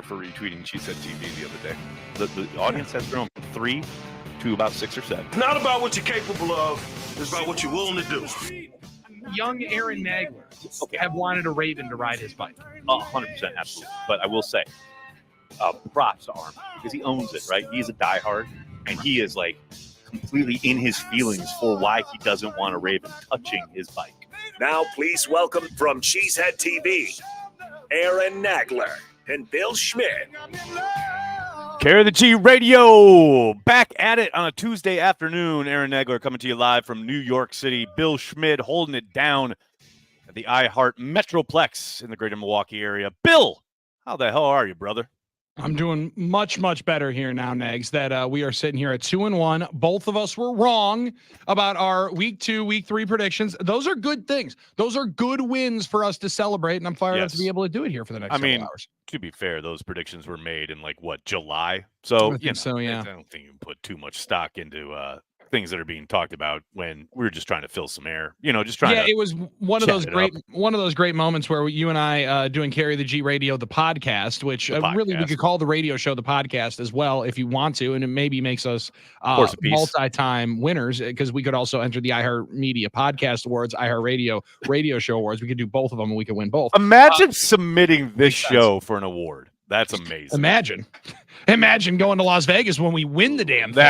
for retweeting Cheesehead TV the other day. The audience has grown from 3 to about 6 or 7. Not about what you're capable of, it's about what you're willing to do. Young Aaron Nagler have wanted a Raven to ride his bike. 100%, absolutely. But I will say, props to Arm, because he owns it, right? He's a diehard, and he is like completely in his feelings for why he doesn't want a Raven touching his bike. Now please welcome from Cheesehead TV, Aaron Nagler and Bill Schmid. Carry the G Radio, back at it on a Tuesday afternoon. Aaron Nagler coming to you live from New York City. Bill Schmid holding it down at the iHeart Metroplex in the greater Milwaukee area. Bill, how the hell are you, brother? I'm doing much, much better here now, Nags, that we are sitting here at 2-1. Both of us were wrong about our week 2, week 3 predictions. Those are good things. Those are good wins for us to celebrate, and I'm fired up to be able to do it here for the next couple hours. To be fair, those predictions were made in July? So, I don't think you can put too much stock into things that are being talked about when we're just trying to fill some air. Just trying to. It was one of those great moments where you and I doing Carry the G Radio, the podcast, which really we could call the radio show the podcast as well if you want to, and it maybe makes us multi-time winners because we could also enter the iHeart Media Podcast Awards, iHeart Radio Show Awards. We could do both of them, and we could win both. Imagine submitting this show for an award. That's amazing. Imagine going to Las Vegas when we win the damn thing.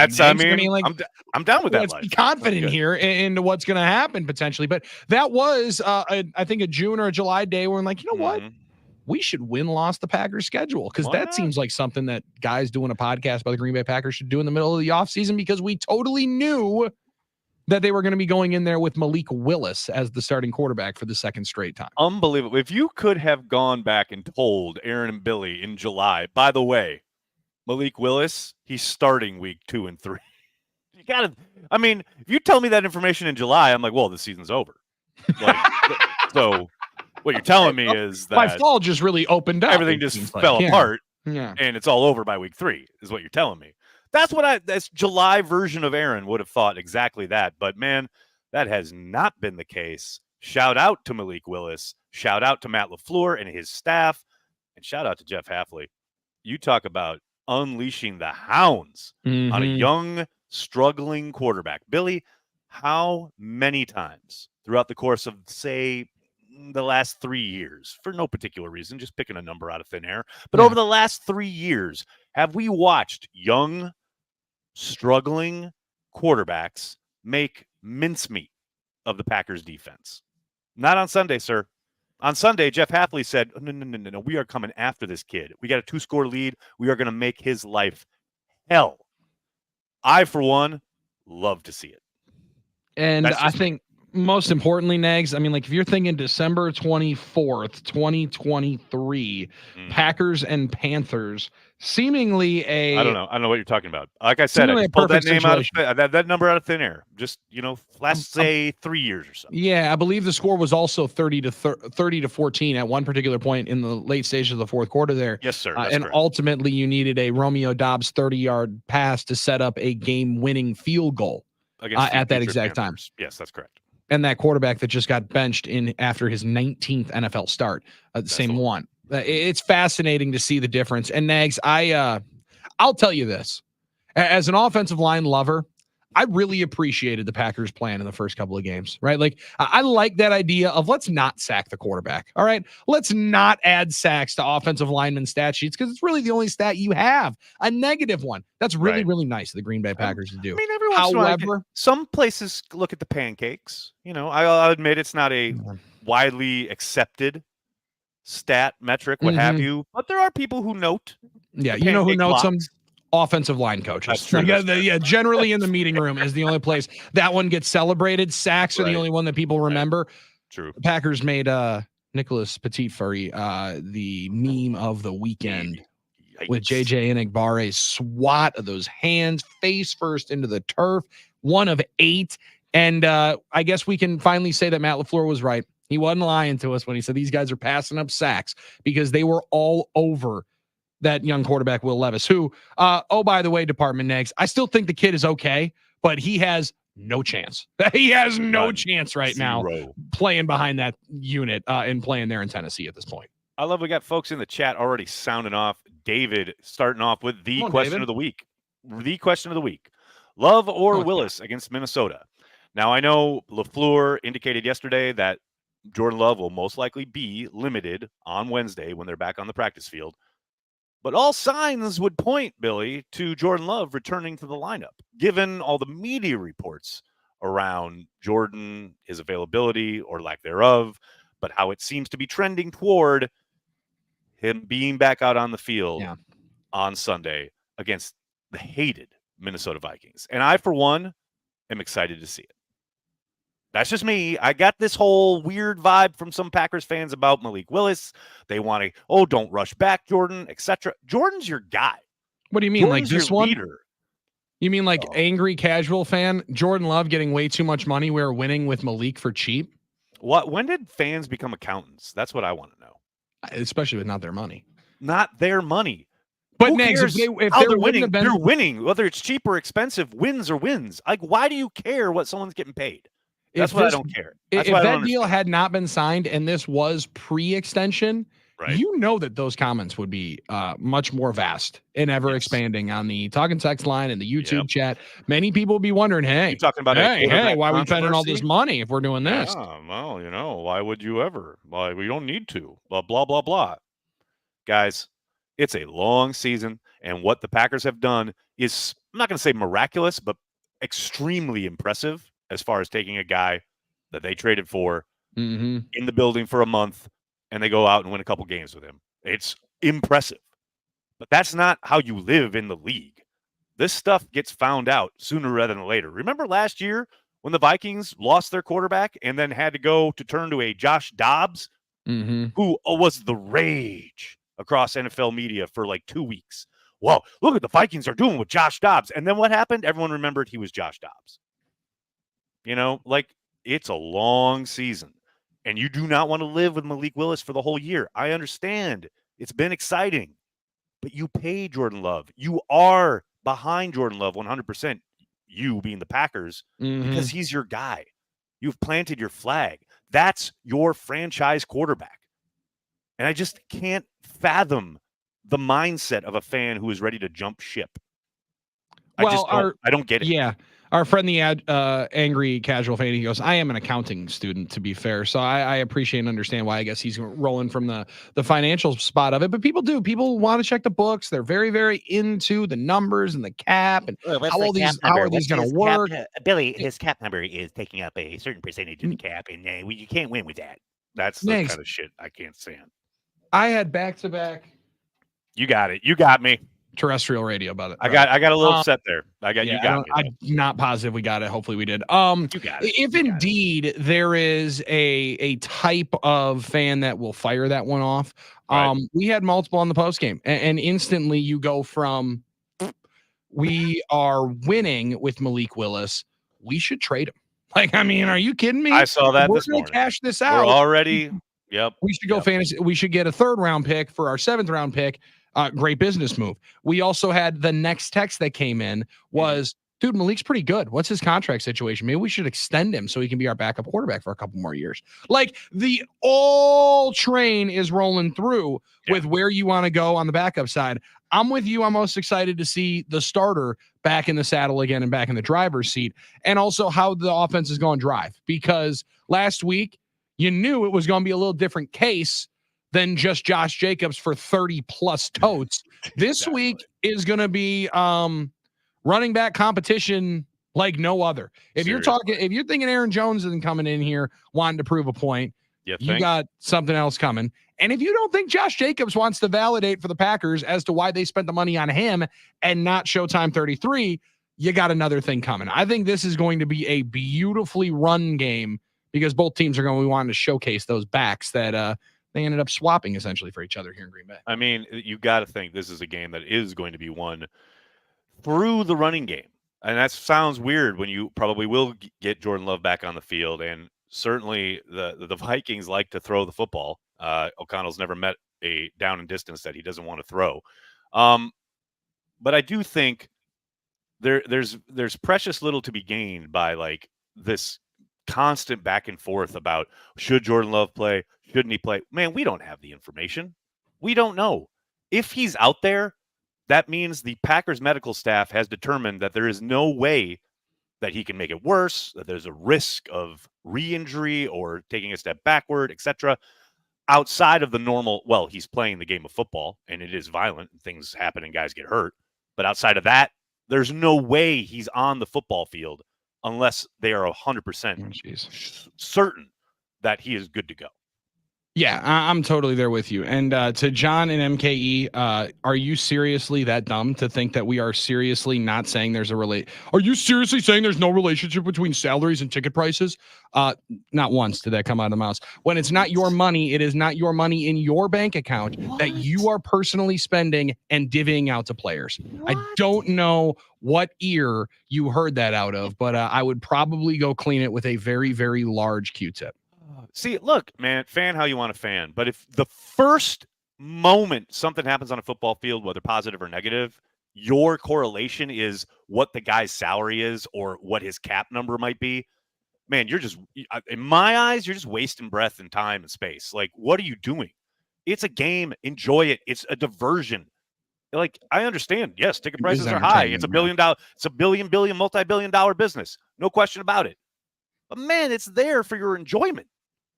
I'm down with that. Let's be confident here into what's going to happen potentially. But that was, I think, a June or a July day where I'm like, you know what? We should win-loss the Packers schedule because that seems like something that guys doing a podcast by the Green Bay Packers should do in the middle of the offseason because we totally knew that they were going to be going in there with Malik Willis as the starting quarterback for the second straight time. Unbelievable. If you could have gone back and told Aaron and Billy in July, by the way, Malik Willis, he's starting week 2 and 3. You got to, if you tell me that information in July, I'm like, well, the season's over. So what you're telling me is that my fall just really opened up. Everything just fell apart and it's all over by week 3 is what you're telling me. That's July version of Aaron would have thought exactly that. But, man, that has not been the case. Shout out to Malik Willis. Shout out to Matt LaFleur and his staff. And shout out to Jeff Hafley. You talk about unleashing the hounds on a young, struggling quarterback. Billy, how many times throughout the course of, say, the last 3 years, for no particular reason, just picking a number out of thin air, but over the last 3 years, have we watched young, struggling quarterbacks make mincemeat of the Packers defense? Not on Sunday, sir. On Sunday, Jeff Hafley said, no, we are coming after this kid. We got a 2-score lead. We are going to make his life hell. I, for one, love to see it. And I think most importantly, Nags, if you're thinking December 24th, 2023, Packers and Panthers, seemingly I don't know what you're talking about. Like I said, I pulled that name out of that number out of thin air. Just, last, say, 3 years or so. Yeah, I believe the score was also 30-14 at one particular point in the late stages of the fourth quarter there. Yes, sir. And correct. Ultimately, you needed a Romeo Doubs 30-yard pass to set up a game-winning field goal at that exact time. Yes, that's correct. And that quarterback that just got benched after his 19th NFL start, the same one. It's fascinating to see the difference. And Nags, I'll tell you this. As an offensive line lover, I really appreciated the Packers' plan in the first couple of games, right? Like, I like that idea of let's not sack the quarterback, all right? Let's not add sacks to offensive lineman stat sheets because it's really the only stat you have, a negative one. That's really, really nice of the Green Bay Packers to do. However, some places look at the pancakes. I'll admit it's not a widely accepted stat metric, what have you, but there are people who note. Yeah, you know who notes them? Offensive line coaches. That's true. Generally in the meeting room is the only place that one gets celebrated. Sacks are the only one that people remember. True. The Packers made Nicholas Petitfurry the meme of the weekend. Yikes. With JJ Enigbare's swat of those hands face first into the turf, 1 of 8. And I guess we can finally say that Matt LaFleur was right. He wasn't lying to us when he said these guys are passing up sacks because they were all over that young quarterback, Will Levis, who, by the way, Department Nags, I still think the kid is okay, but he has no chance. He has no chance right now playing behind that unit and playing there in Tennessee at this point. I love we got folks in the chat already sounding off. David starting off with the question of the week. The question of the week. Love or Willis against Minnesota? Now, I know LaFleur indicated yesterday that Jordan Love will most likely be limited on Wednesday when they're back on the practice field. But all signs would point, Billy, to Jordan Love returning to the lineup, given all the media reports around Jordan, his availability or lack thereof, but how it seems to be trending toward him being back out on the field on Sunday against the hated Minnesota Vikings. And I, for one, am excited to see it. That's just me. I got this whole weird vibe from some Packers fans about Malik Willis. They want to, don't rush back, Jordan, etc. Jordan's your guy. What do you mean, Jordan's like this your one? Leader. You mean like angry casual fan? Jordan Love getting way too much money. We're winning with Malik for cheap. What? When did fans become accountants? That's what I want to know. Especially with not their money. Not their money. But Nags, if they're winning, they're winning. Whether it's cheap or expensive, wins or wins. Like, why do you care what someone's getting paid? That's what I don't care. That's if that deal had not been signed and this was pre-extension, you know that those comments would be much more vast and ever expanding on the Talking Text line and the YouTube chat. Many people would be wondering, hey, talking about hey, why are we spending all this money if we're doing this? Well, why would you ever? Why we don't need to. Blah, blah, blah, blah. Guys, it's a long season, and what the Packers have done is, I'm not going to say miraculous, but extremely impressive as far as taking a guy that they traded for in the building for a month, and they go out and win a couple games with him. It's impressive. But that's not how you live in the league. This stuff gets found out sooner rather than later. Remember last year when the Vikings lost their quarterback and then had to turn to a Josh Dobbs, who was the rage across NFL media for like 2 weeks. Whoa, look what the Vikings are doing with Josh Dobbs. And then what happened? Everyone remembered he was Josh Dobbs. It's a long season, and you do not want to live with Malik Willis for the whole year. I understand. It's been exciting, but you pay Jordan Love. You are behind Jordan Love 100%, you being the Packers, because he's your guy. You've planted your flag. That's your franchise quarterback. And I just can't fathom the mindset of a fan who is ready to jump ship. I don't get it. Yeah. Our friend, the angry casual fan, he goes, I am an accounting student, to be fair. So I appreciate and understand why I guess he's rolling from the financial spot of it. But people do. People want to check the books. They're very, very into the numbers and the cap and how are these going to work. Billy, his cap number is taking up a certain percentage of the cap, and you can't win with that. That's the kind of shit I can't stand. I had back-to-back. You got it. You got me. Terrestrial radio about it. I got a little upset there. You got me. I'm not positive we got it. Hopefully we did. You got it. If indeed there is a type of fan that will fire that one off, we had multiple on the post game, and instantly you go from we are winning with Malik Willis. We should trade him. Are you kidding me? I saw that this morning. Cash this out. We're already. Yep. We should go fantasy. We should get a 3rd round pick for our 7th round pick. Great business move. We also had the next text that came in was, dude, Malik's pretty good. What's his contract situation? Maybe we should extend him so he can be our backup quarterback for a couple more years. Like the all train is rolling through with where you want to go on the backup side. I'm with you. I'm most excited to see the starter back in the saddle again and back in the driver's seat, and also how the offense is going to drive, because last week you knew it was going to be a little different case than just Josh Jacobs for 30 plus totes. This week is going to be running back competition like no other. If you're thinking Aaron Jones isn't coming in here wanting to prove a point, you got something else coming. And if you don't think Josh Jacobs wants to validate for the Packers as to why they spent the money on him and not Showtime 33, you got another thing coming. I think this is going to be a beautifully run game, because both teams are going to be wanting to showcase those backs that they ended up swapping essentially for each other here in Green Bay. I mean, you got to think this is a game that is going to be won through the running game. And that sounds weird when you probably will get Jordan Love back on the field. And certainly the Vikings like to throw the football. O'Connell's never met a down and distance that he doesn't want to throw. But I do think there's precious little to be gained by like this constant back and forth about should Jordan Love play, shouldn't he play? Man, we don't have the information. We don't know. If he's out there, that means the Packers medical staff has determined that there is no way that he can make it worse, that there's a risk of re-injury or taking a step backward, etc. Outside of the normal, well, he's playing the game of football and it is violent and things happen and guys get hurt. But outside of that, there's no way he's on the football field unless they are 100% certain that he is good to go. Yeah, I'm totally there with you. And to John and MKE, are you seriously that dumb to think that we are seriously not saying there's a Are you seriously saying there's no relationship between salaries and ticket prices? Not once did that come out of the mouth. When it's not your money, it is not your money in your bank account that you are personally spending and divvying out to players. I don't know what ear you heard that out of, but I would probably go clean it with a very, very large Q-tip. See, look, man, fan how you want to fan. But if the first moment something happens on a football field, whether positive or negative, your correlation is what the guy's salary is or what his cap number might be, man, you're just, in my eyes, you're just wasting breath and time and space. Like, what are you doing? It's a game. Enjoy it. It's a diversion. Like, I understand. Yes, ticket prices are high. It's a billion, multi-billion-dollar business. No question about it. But, man, it's there for your enjoyment.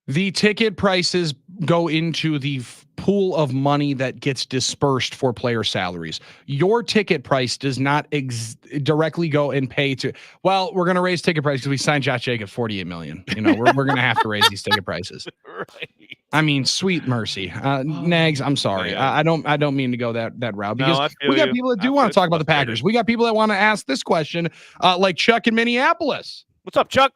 The ticket prices go into the pool of money that gets dispersed for player salaries. Your ticket price does not directly go and pay to, well, we're going to raise ticket prices because we signed Josh Jacobs $48 million. You know, we're going to have to raise these ticket prices. Right. I mean, sweet mercy. Nags, I'm sorry. Yeah. I don't mean to go that route because we got people that do want to talk about the Packers. We got people that want to ask this question, like Chuck in Minneapolis. What's up, Chuck?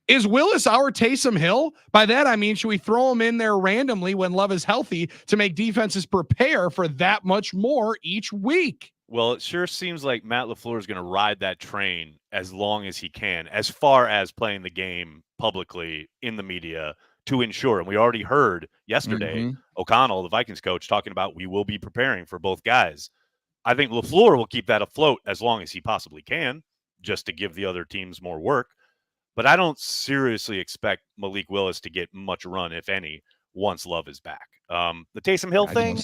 Is Willis our Taysom Hill? By that, I mean, should we throw him in there randomly when Love is healthy to make defenses prepare for that much more each week? Well, it sure seems like Matt LaFleur is going to ride that train as long as he can, as far as playing the game publicly in the media to ensure. And we already heard yesterday, O'Connell, the Vikings coach, talking about we will be preparing for both guys. I think LaFleur will keep that afloat as long as he possibly can, just to give the other teams more work. But I don't seriously expect Malik Willis to get much run, if any, once Love is back. The Taysom Hill thing,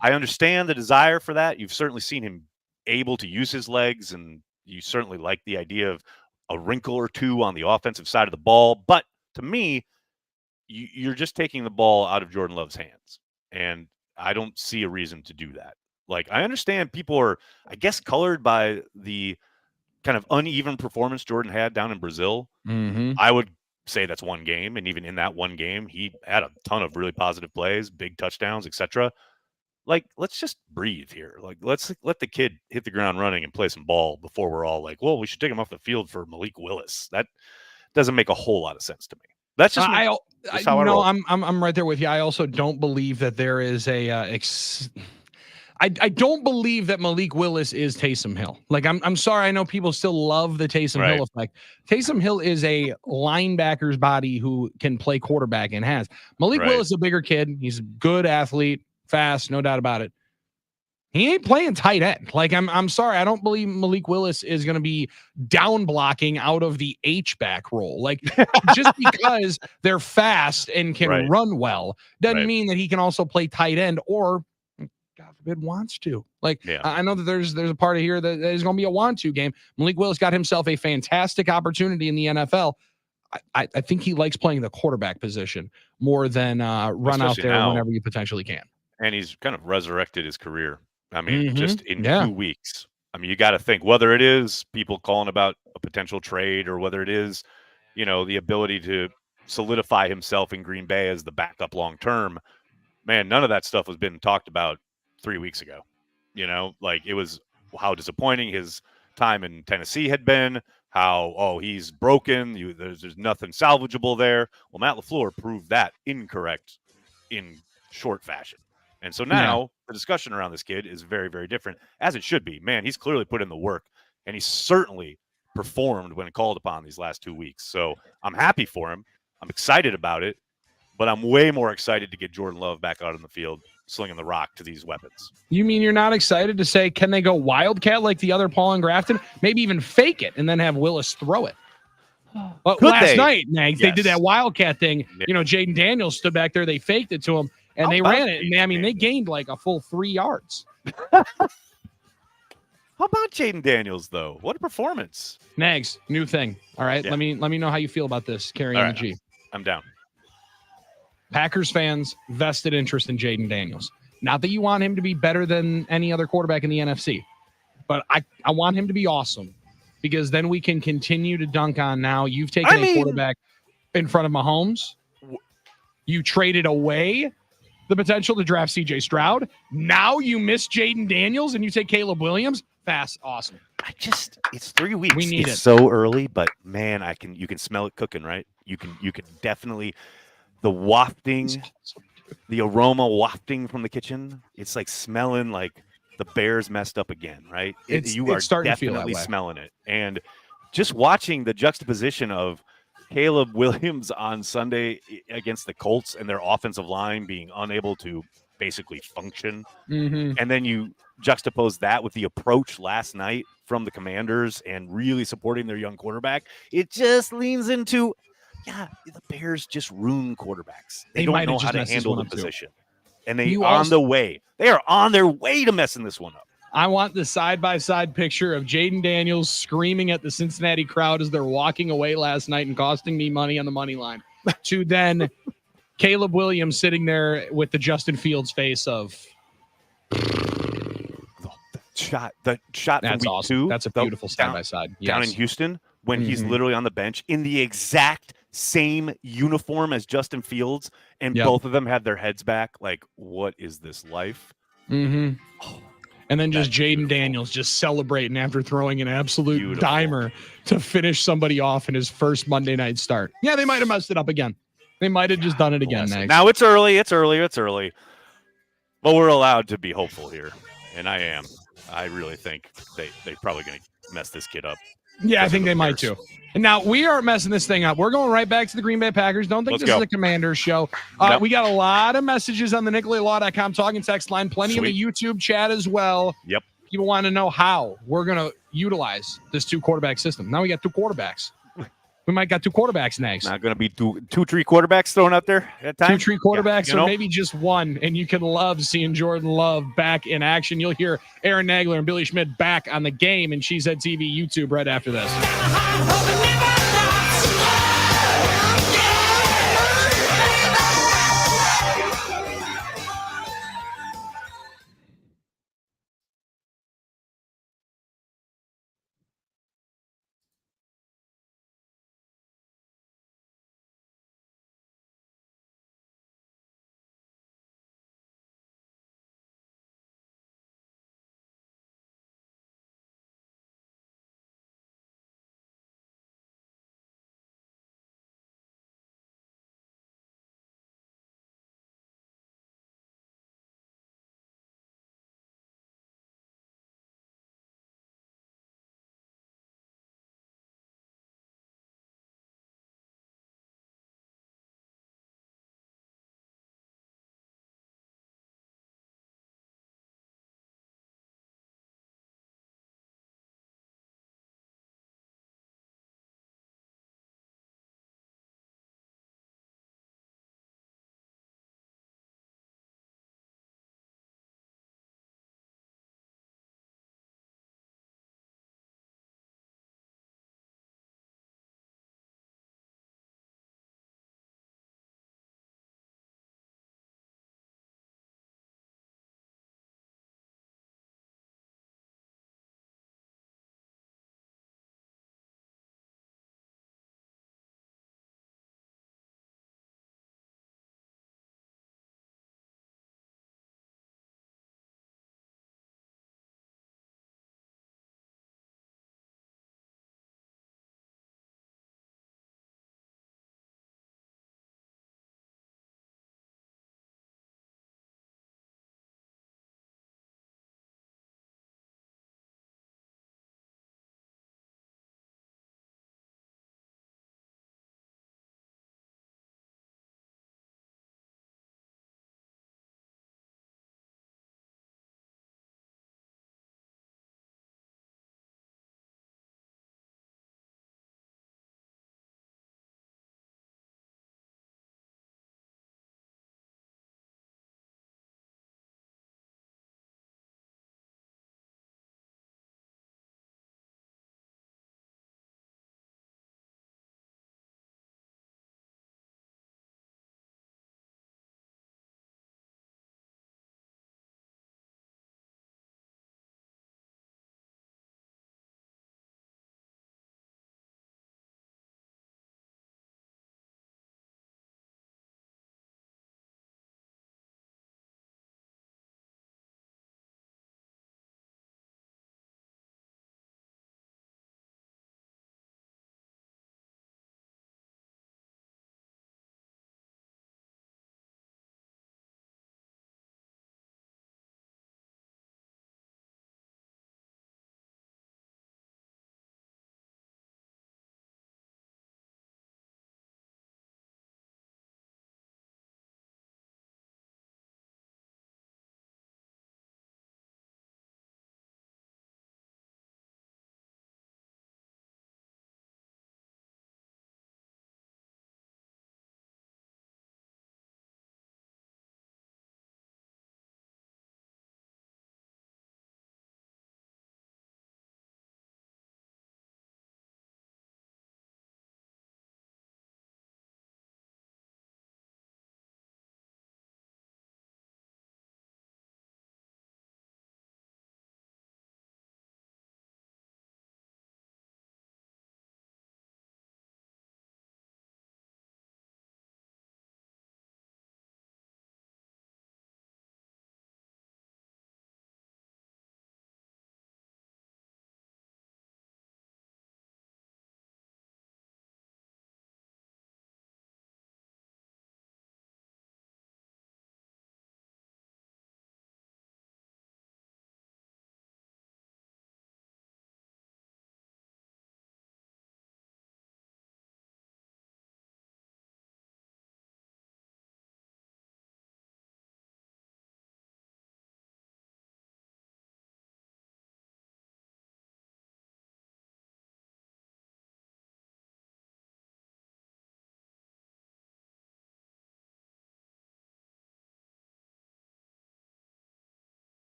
I understand the desire for that. You've certainly seen him able to use his legs, and you certainly like the idea of a wrinkle or two on the offensive side of the ball. But to me, you're just taking the ball out of Jordan Love's hands, and I don't see a reason to do that. Like, I understand people are, I guess, colored by the kind of uneven performance Jordan had down in Brazil. I would say that's one game, and even in that one game, he had a ton of really positive plays, big touchdowns, etc. Like, let's just breathe here. Like, let's let the kid hit the ground running and play some ball before we're all like, well, we should take him off the field for Malik Willis. That doesn't make a whole lot of sense to me. That's just how I roll. I'm right there with you. I also don't believe that there is a I don't believe that Malik Willis is Taysom Hill. Like, I'm sorry. I know people still love the Taysom Hill effect. Taysom Hill is a linebacker's body who can play quarterback and has. Malik Willis is a bigger kid. He's a good athlete, fast, no doubt about it. He ain't playing tight end. Like, I'm sorry. I don't believe Malik Willis is going to be down blocking out of the H-back role. Like, just because they're fast and can run well doesn't mean that he can also play tight end or, God forbid, wants to. Like, I know that there's a part of here that is going to be a want to game. Malik Willis got himself a fantastic opportunity in the NFL. I think he likes playing the quarterback position more than run out there whenever you potentially can. And he's kind of resurrected his career. I mean, just in 2 weeks. I mean, you got to think whether it is people calling about a potential trade or whether it is, you know, the ability to solidify himself in Green Bay as the backup long term. Man, none of that stuff was being talked about 3 weeks ago. You know, like, it was how disappointing his time in Tennessee had been, how, he's broken, there's nothing salvageable there. Well, Matt LaFleur proved that incorrect in short fashion. And so now the discussion around this kid is very, very different, as it should be. Man, he's clearly put in the work, and he's certainly performed when called upon these last 2 weeks. So I'm happy for him. I'm excited about it, but I'm way more excited to get Jordan Love back out on the field, slinging the rock to these weapons. You mean you're not excited to say, can they go Wildcat like the other Paul and Grafton? Maybe even fake it and then have Willis throw it. But Could last they? night, Nags, they did Yes. that Wildcat thing. Yeah. You know, Jaden Daniels stood back there. They faked it to him, and How they about ran it. And Jaden I mean, they Daniels? gained like a full 3 yards. How about Jaden Daniels, though? What a performance. Nags, new thing. All right, Yeah. let me know how you feel about this. Carry All on right. the G. I'm down. Packers fans vested interest in Jaden Daniels. Not that you want him to be better than any other quarterback in the NFC, but I want him to be awesome because then we can continue to dunk on now. You've taken a quarterback in front of Mahomes. You traded away the potential to draft CJ Stroud. Now you miss Jaden Daniels and you take Caleb Williams. Fast, awesome. It's 3 weeks. We need it. So early, but man, you can smell it cooking, right? You can definitely the wafting, the aroma wafting from the kitchen. It's like smelling like the Bears messed up again, right? You are starting to feel that definitely way. smelling it. And just watching the juxtaposition of Caleb Williams on Sunday against the Colts and their offensive line being unable to basically function. Mm-hmm. And then you juxtapose that with the approach last night from the Commanders and really supporting their young quarterback. It just leans into, the Bears just ruin quarterbacks. They don't know how to handle the position. And they are on the way. They are on their way to messing this one up. I want the side-by-side picture of Jaden Daniels screaming at the Cincinnati crowd as they're walking away last night and costing me money on the money line to then Caleb Williams sitting there with the Justin Fields face of the shot that's from week awesome. 2. That's a beautiful side-by-side. Down in Houston when he's literally on the bench in the exact same uniform as Justin Fields, and both of them had their heads back. Like, what is this life? Mm-hmm. Oh, and then just Jaden Daniels just celebrating after throwing an absolute dimer to finish somebody off in his first Monday night start. Yeah, they might have messed it up again. They might have just done it again next. Now it's early. But we're allowed to be hopeful here, and I am. I really think they're probably going to mess this kid up. Yeah, I think they might too. And now we aren't messing this thing up. We're going right back to the Green Bay Packers. Don't think this is a Commanders show. Nope. We got a lot of messages on the NicoletLaw.com talking text line. Plenty in the YouTube chat as well. Yep. People want to know how we're going to utilize this 2-quarterback system. Now we got 2 quarterbacks. We might got 2 quarterbacks next. Not going to be two, 3 quarterbacks thrown out there at times. 2, 3 quarterbacks, or maybe just one, and you can love seeing Jordan Love back in action. You'll hear Aaron Nagler and Billy Schmid back on the game and Cheesehead TV YouTube right after this.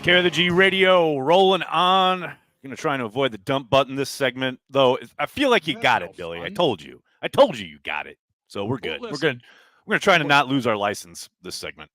Care of the G Radio rolling on. Going to try and avoid the dump button this segment, though. I feel like you got it, Billy. Fun. I told you you got it. So we're good. We're going to try to not lose our license this segment.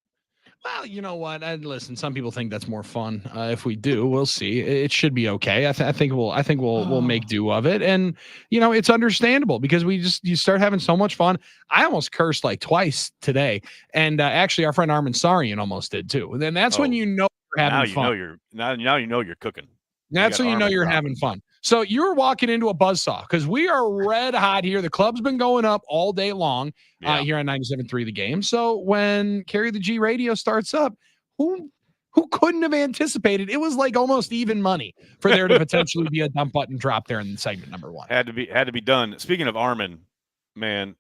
Well, you know what? Listen, some people think that's more fun. If we do, we'll see. It should be okay. I think we'll make do of it, and it's understandable because you start having so much fun. I almost cursed like twice today, and actually, our friend Armin Sarian almost did too. And then that's when you're having fun. Now you know you're cooking. That's when you know you're having fun. So you're walking into a buzzsaw because we are red hot here. The club's been going up all day long here on 97.3 The Game. So when Carry the G Radio starts up, who couldn't have anticipated? It was like almost even money for there to potentially be a dump button drop there in segment number 1. Had to be done. Speaking of Armin, man,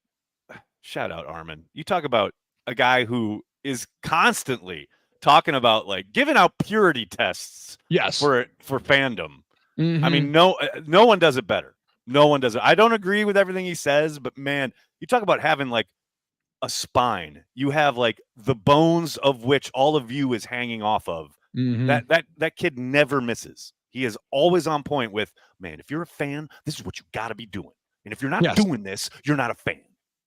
shout out Armin. You talk about a guy who is constantly talking about like giving out purity tests for fandom. Mm-hmm. I mean, no one does it better. No one does it. I don't agree with everything he says, but man, you talk about having like a spine. You have like the bones of which all of you is hanging off of. Mm-hmm. That kid never misses. He is always on point with, man, if you're a fan, this is what you got to be doing. And if you're not doing this, you're not a fan.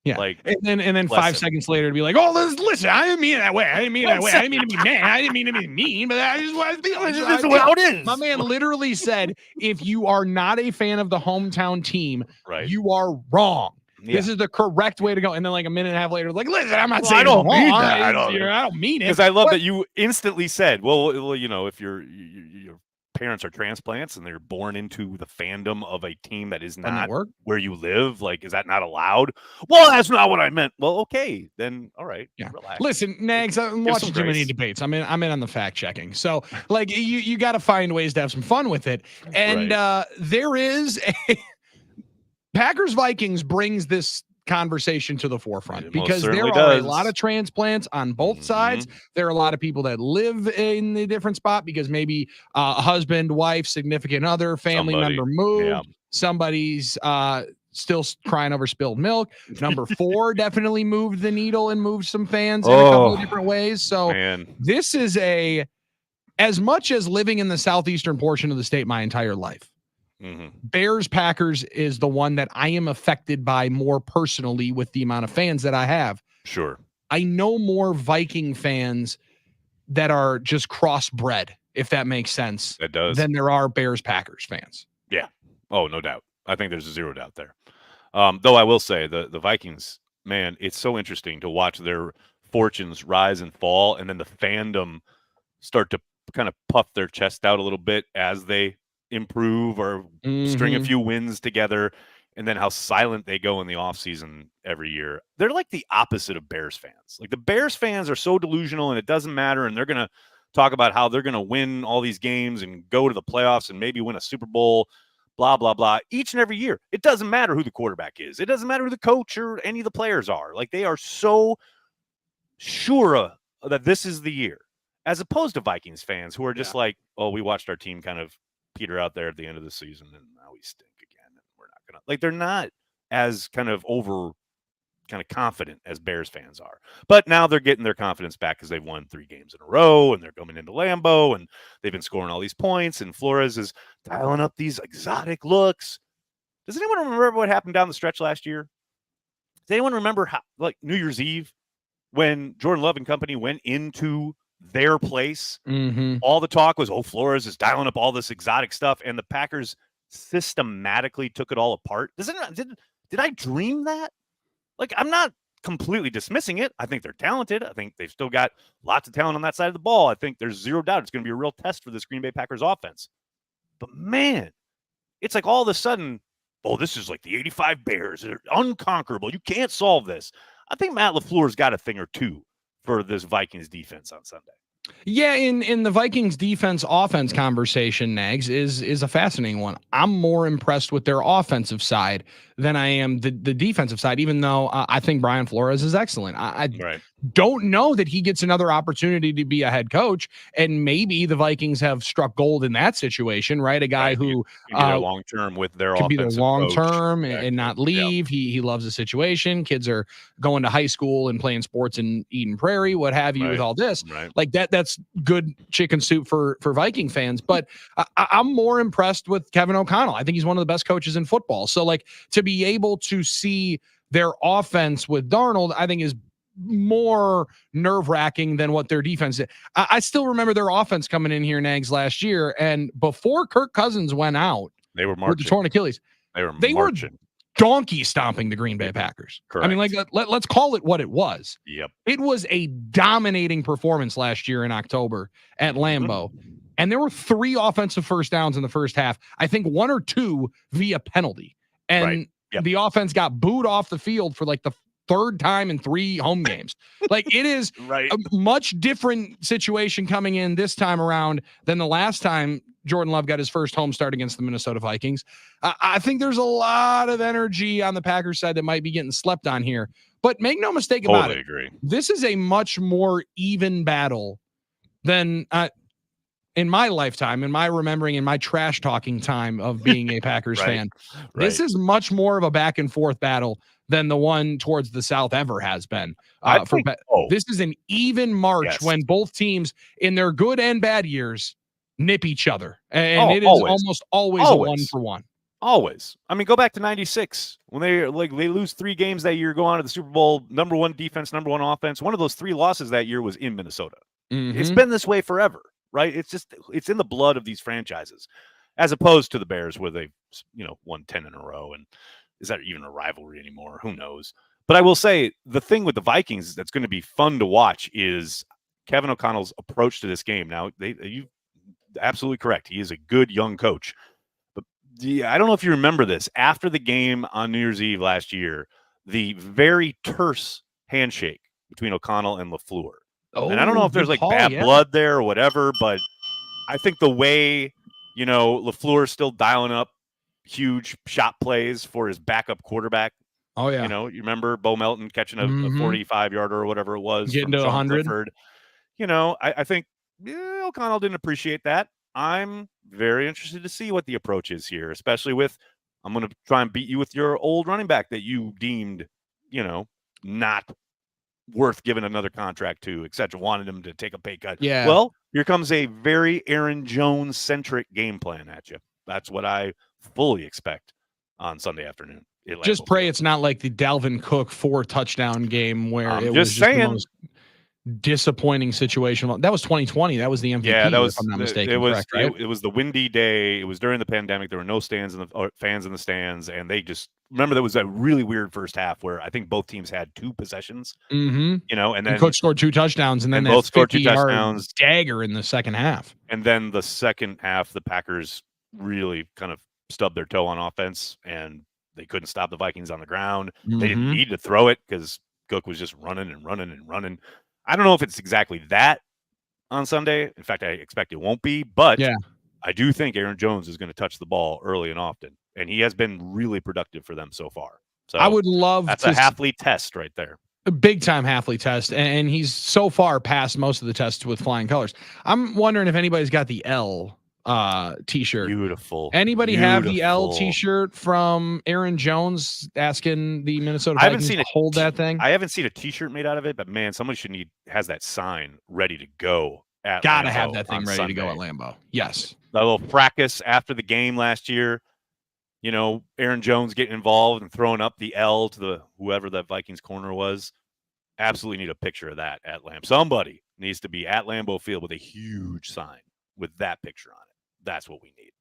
Yeah. Like, and then 5 seconds later to be like, oh, listen, I didn't mean it that way. I didn't mean it that way. I didn't mean to be mad. I didn't mean to be mean, but that is what I feel. This is how it is. My man literally said, if you are not a fan of the hometown team, you are wrong. Yeah. This is the correct way to go. And then like a minute and a half later, like, listen, I'm not saying I don't mean that. I don't mean it. Because I love that you instantly said, well, if your parents are transplants and they're born into the fandom of a team that is not where you live, like, is that not allowed? Well, that's not what I meant. Well, okay, then all right. Yeah. Relax. Listen, Nags, I'm watching too many debates. I'm in on the fact checking. So like you got to find ways to have some fun with it. And there is a Packers Vikings brings this conversation to the forefront because there are a lot of transplants on both sides. There are a lot of people that live in a different spot because maybe a husband, wife, significant other, family member moved. Yeah. Somebody's still crying over spilled milk. Number 4 definitely moved the needle and moved some fans in a couple of different ways. So this is as much as living in the southeastern portion of the state my entire life. Bears Packers is the one that I am affected by more personally with the amount of fans that I have. Sure. I know more Viking fans that are just crossbred, if that makes sense. It does. Than there are Bears Packers fans. Yeah. Oh, no doubt. I think there's 0 doubt there. Though I will say the Vikings, man, it's so interesting to watch their fortunes rise and fall, and then the fandom start to kind of puff their chest out a little bit as they improve or string a few wins together, and then how silent they go in the offseason every year. They're like the opposite of Bears fans. Like the Bears fans are so delusional and it doesn't matter, and they're going to talk about how they're going to win all these games and go to the playoffs and maybe win a Super Bowl, blah, blah, blah, each and every year. It doesn't matter who the quarterback is. It doesn't matter who the coach or any of the players are. Like they are so sure that this is the year, as opposed to Vikings fans who are just like, oh, we watched our team kind of peter out there at the end of the season and now we stink again and we're not gonna, like, they're not as kind of confident as Bears fans are, but now they're getting their confidence back because they've won 3 games in a row and they're coming into Lambeau and they've been scoring all these points and Flores is dialing up these exotic looks. Does anyone remember what happened down the stretch last year? Does anyone remember how, like, New Year's Eve when Jordan Love and company went into their place? All the talk was, oh, Flores is dialing up all this exotic stuff, and the Packers systematically took it all apart. Did I dream that? Like, I'm not completely dismissing it. I think they're talented. I think they've still got lots of talent on that side of the ball. I think there's 0 doubt it's going to be a real test for this Green Bay Packers offense. But man, it's like all of a sudden, oh, this is like the 85 Bears. They're unconquerable. You can't solve this. I think Matt LaFleur's got a thing or two for this Vikings defense on Sunday. Yeah, in the Vikings defense offense conversation, Nags, is a fascinating one. I'm more impressed with their offensive side than I am the defensive side, even though I think Brian Flores is excellent. don't know that he gets another opportunity to be a head coach. And maybe the Vikings have struck gold in that situation, right? A guy who can be there long term with their can be there long term exactly. and not leave. Yep. He loves the situation. Kids are going to high school and playing sports in Eden Prairie, what have you, with all this. Like that's good chicken soup for Viking fans. But I'm more impressed with Kevin O'Connell. I think he's one of the best coaches in football. So like to be able to see their offense with Darnold, I think is more nerve-wracking than what their defense did. I still remember their offense coming in here, Nags, last year, and before Kirk Cousins went out, they were marching with the torn Achilles. They were donkey stomping the Green Bay Packers. Correct. I mean, like let's call it what it was. Yep. It was a dominating performance last year in October at Lambeau. And there were 3 offensive first downs in the first half. I think 1 or 2 via penalty. And the offense got booed off the field for like the 3rd time in 3 home games. Like it is a much different situation coming in this time around than the last time Jordan Love got his first home start against the Minnesota Vikings. I think there's a lot of energy on the Packers side that might be getting slept on here, but make no mistake about it. Agree. This is a much more even battle than in my lifetime, in my remembering, in my trash talking time of being a Packers fan. This is much more of a back and forth battle than the one towards the South ever has been. This is an even march when both teams in their good and bad years nip each other. And it is almost always a 1-for-1. Always. I mean, go back to 96 when they lose 3 games that year, go on to the Super Bowl, number 1 defense, number 1 offense. One of those 3 losses that year was in Minnesota. It's been this way forever, right? It's in the blood of these franchises, as opposed to the Bears where they, won 10 in a row. And is that even a rivalry anymore? Who knows? But I will say the thing with the Vikings that's going to be fun to watch is Kevin O'Connell's approach to this game. Now, you absolutely correct. He is a good young coach. But I don't know if you remember this. After the game on New Year's Eve last year, the very terse handshake between O'Connell and LaFleur. And I don't know if there's bad blood there or whatever, but I think the way, LaFleur is still dialing up huge shot plays for his backup quarterback. Oh, yeah. You remember Bo Melton catching a 45-yarder or whatever it was. Getting to 100. I think O'Connell didn't appreciate that. I'm very interested to see what the approach is here, especially with I'm going to try and beat you with your old running back that you deemed, not worth giving another contract to, etc. Wanted him to take a pay cut. Yeah. Well, here comes a very Aaron Jones-centric game plan at you. That's what I fully expect on Sunday afternoon. Just pray it's not like the Dalvin Cook 4-touchdown game where it was just the most disappointing situation. That was 2020. That was the MVP. Yeah, that was. If I'm not mistaken. It was. Correct, right? It was the windy day. It was during the pandemic. There were no fans in the stands, and they just remember there was a really weird first half where I think both teams had 2 possessions. And then Cook scored 2 touchdowns, and then both scored 2 touchdowns. Dagger in the second half. And then the second half, the Packers really kind of stubbed their toe on offense, and they couldn't stop the Vikings on the ground. They didn't need to throw it because Cook was just running and running and running. I don't know if it's exactly that on Sunday. In fact, I expect it won't be, but I do think Aaron Jones is going to touch the ball early and often, and he has been really productive for them so far. So I would love that's a Halfley test right there. A big time Halfley test, and he's so far past most of the tests with flying colors. I'm wondering if anybody's got the L t-shirt. Beautiful. Anybody have the L t-shirt from Aaron Jones asking the Minnesota Vikings to hold that thing? I haven't seen a t-shirt made out of it, but man, somebody has that sign ready to go at Gotta Lambeau have that thing ready Sunday. to go at Lambeau. Yes. That little fracas after the game last year, Aaron Jones getting involved and throwing up the L to whoever that Vikings corner was. Absolutely need a picture of that at Lambeau. Somebody needs to be at Lambeau Field with a huge sign with that picture on it. That's what we need.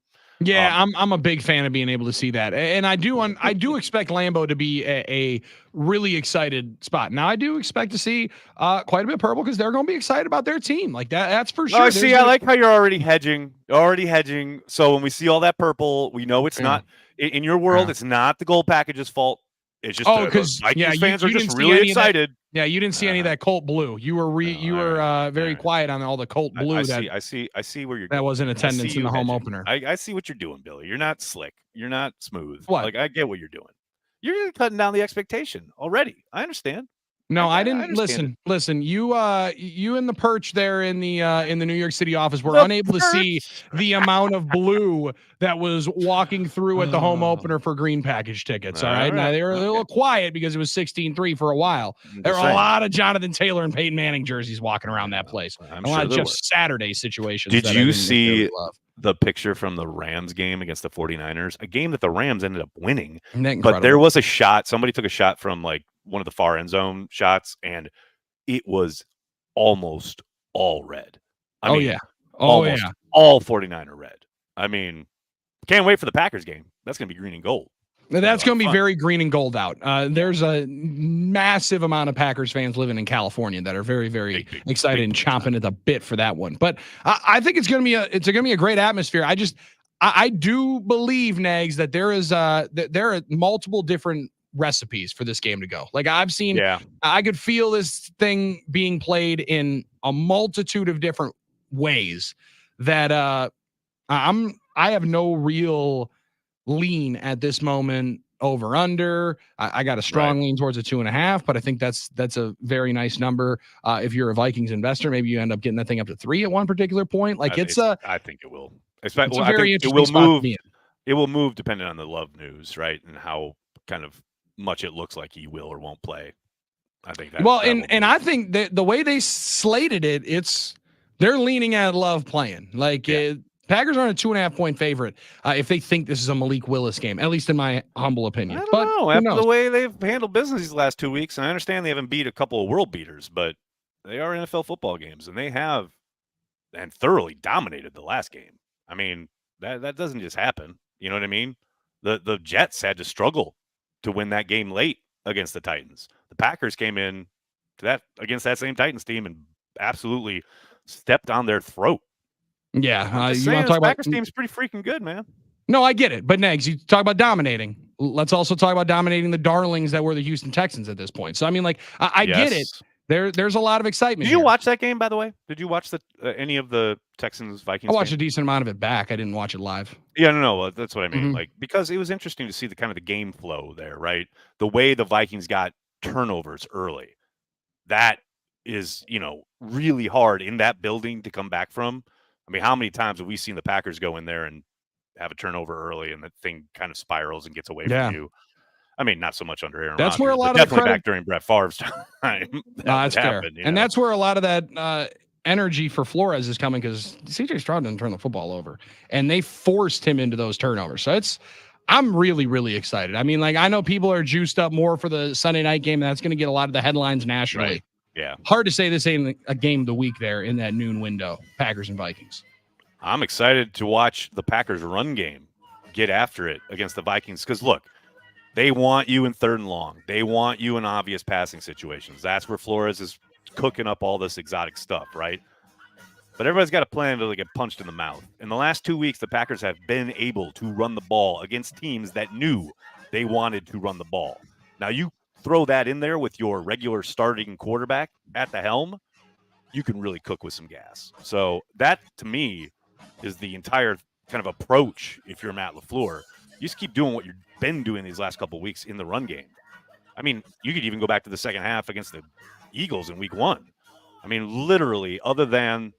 Yeah, I'm a big fan of being able to see that, and I do expect Lambeau to be a really excited spot. Now I do expect to see quite a bit of purple because they're going to be excited about their team. Like that's for sure. Oh, see, I like how you're already hedging. So when we see all that purple, we know it's not in your world. It's not the gold package's fault. It's just because Vikings fans are just really excited. Yeah, you didn't see any of that Colt blue. You were very quiet on all the Colt blue. I see where you're going. That was in attendance in the home opener. I see what you're doing, Billy. You're not slick. You're not smooth. What? Like I get what you're doing. You're cutting down the expectation already. I understand. No, I didn't listen. Listen, you and the perch there in the New York City office were unable to see the amount of blue that was walking through at the home opener for green package tickets. All right. Now they were a little quiet because it was 16-3 for a while. There were a lot of Jonathan Taylor and Peyton Manning jerseys walking around that place. A lot of Jeff Saturday situations. Did you see the picture from the Rams game against the 49ers? A game that the Rams ended up winning. But there was a shot. Somebody took a shot from like one of the far end zone shots, and it was almost all red. I mean, all 49er red. I mean, can't wait for the Packers game. That's going to be green and gold. That's going to be very green and gold out. There's a massive amount of Packers fans living in California that are very, very excited and chomping at the bit for that one. But I think it's going to be a great atmosphere. I do believe, Nags, that there are multiple different recipes for this game to go. Like I've seen, I could feel this thing being played in a multitude of different ways that I have no real lean at this moment over under. I got a strong lean towards a 2.5, but I think that's a very nice number. If you're a Vikings investor, maybe you end up getting that thing up to 3 at one particular point. Like I think it will. Especially, I think it will move. It will move depending on the Love news, right? And how kind of much it looks like he will or won't play. I think that. Well, and I think that the way they slated it, they're leaning at Love playing. Like Packers aren't a 2.5 point favorite if they think this is a Malik Willis game, at least in my humble opinion. I don't know. After the way they've handled business these last 2 weeks, and I understand they haven't beat a couple of world beaters, but they are NFL football games, and they have and thoroughly dominated the last game. I mean, that doesn't just happen. You know what I mean? The Jets had to struggle to win that game late against the Titans. The Packers came in to that against that same Titans team and absolutely stepped on their throat. Yeah, you want to talk about Packers team's pretty freaking good, man. No, I get it, but Nags, you talk about dominating. Let's also talk about dominating the darlings that were the Houston Texans at this point. So I mean, like, I get it. There's a lot of excitement. Did you watch that game, by the way? Did you watch any of the Texans Vikings? I watched a decent amount of it back. I didn't watch it live. Yeah, no, that's what I mean. Like, because it was interesting to see the kind of the game flow there, right? The way the Vikings got turnovers early. That is, really hard in that building to come back from. I mean, how many times have we seen the Packers go in there and have a turnover early and the thing kind of spirals and gets away from you? I mean, not so much under Aaron Rodgers, where a lot of definitely back during Brett Favre's time. That's fair. And that's where a lot of that energy for Flores is coming, because CJ Stroud didn't turn the football over, and they forced him into those turnovers. So I'm really, really excited. I mean, like, I know people are juiced up more for the Sunday night game, and that's going to get a lot of the headlines nationally. Right. Yeah. Hard to say this ain't a game of the week there in that noon window, Packers and Vikings. I'm excited to watch the Packers run game get after it against the Vikings, because, look, they want you in 3rd and long. They want you in obvious passing situations. That's where Flores is cooking up all this exotic stuff, right? But everybody's got a plan to get punched in the mouth. In the last 2 weeks, the Packers have been able to run the ball against teams that knew they wanted to run the ball. Now, you throw that in there with your regular starting quarterback at the helm, you can really cook with some gas. So that, to me, is the entire kind of approach if you're Matt LaFleur. You just keep doing what you've been doing these last couple of weeks in the run game. I mean, you could even go back to the second half against the Eagles in week 1. I mean, literally, other than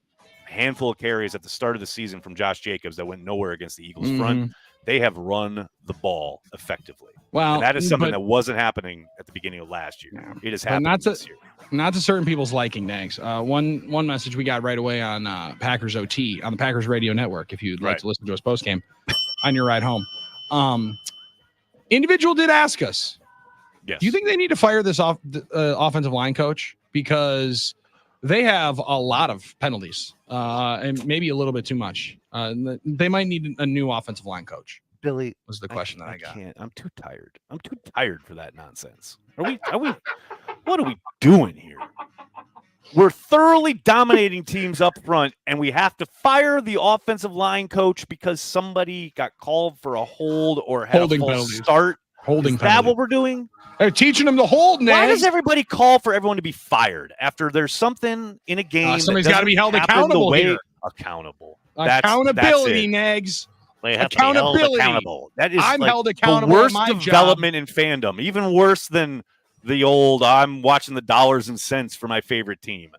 a handful of carries at the start of the season from Josh Jacobs that went nowhere against the Eagles front, they have run the ball effectively. Well, and that is something that wasn't happening at the beginning of last year. It is happening this year. Not to certain people's liking, Nags. One message we got right away on Packers OT on the Packers Radio Network, if you'd like to listen to us post-game on your ride home. Individual did ask us, do you think they need to fire this offensive line coach? Because they have a lot of penalties and maybe a little bit too much. They might need a new offensive line coach. Billy was the question that I got. I'm too tired. I'm too tired for that nonsense. Are we what are we doing here? We're thoroughly dominating teams up front, and we have to fire the offensive line coach because somebody got called for a hold or had a false start. Is that what we're doing? They're teaching them to hold, Nags. Why does everybody call for everyone to be fired after there's something in a game? Somebody's got to be held accountable here. Accountability, that's Nags. They have accountability. To be held accountable. That is I'm held accountable. The worst development in fandom, even worse than the old I'm watching the dollars and cents for my favorite team.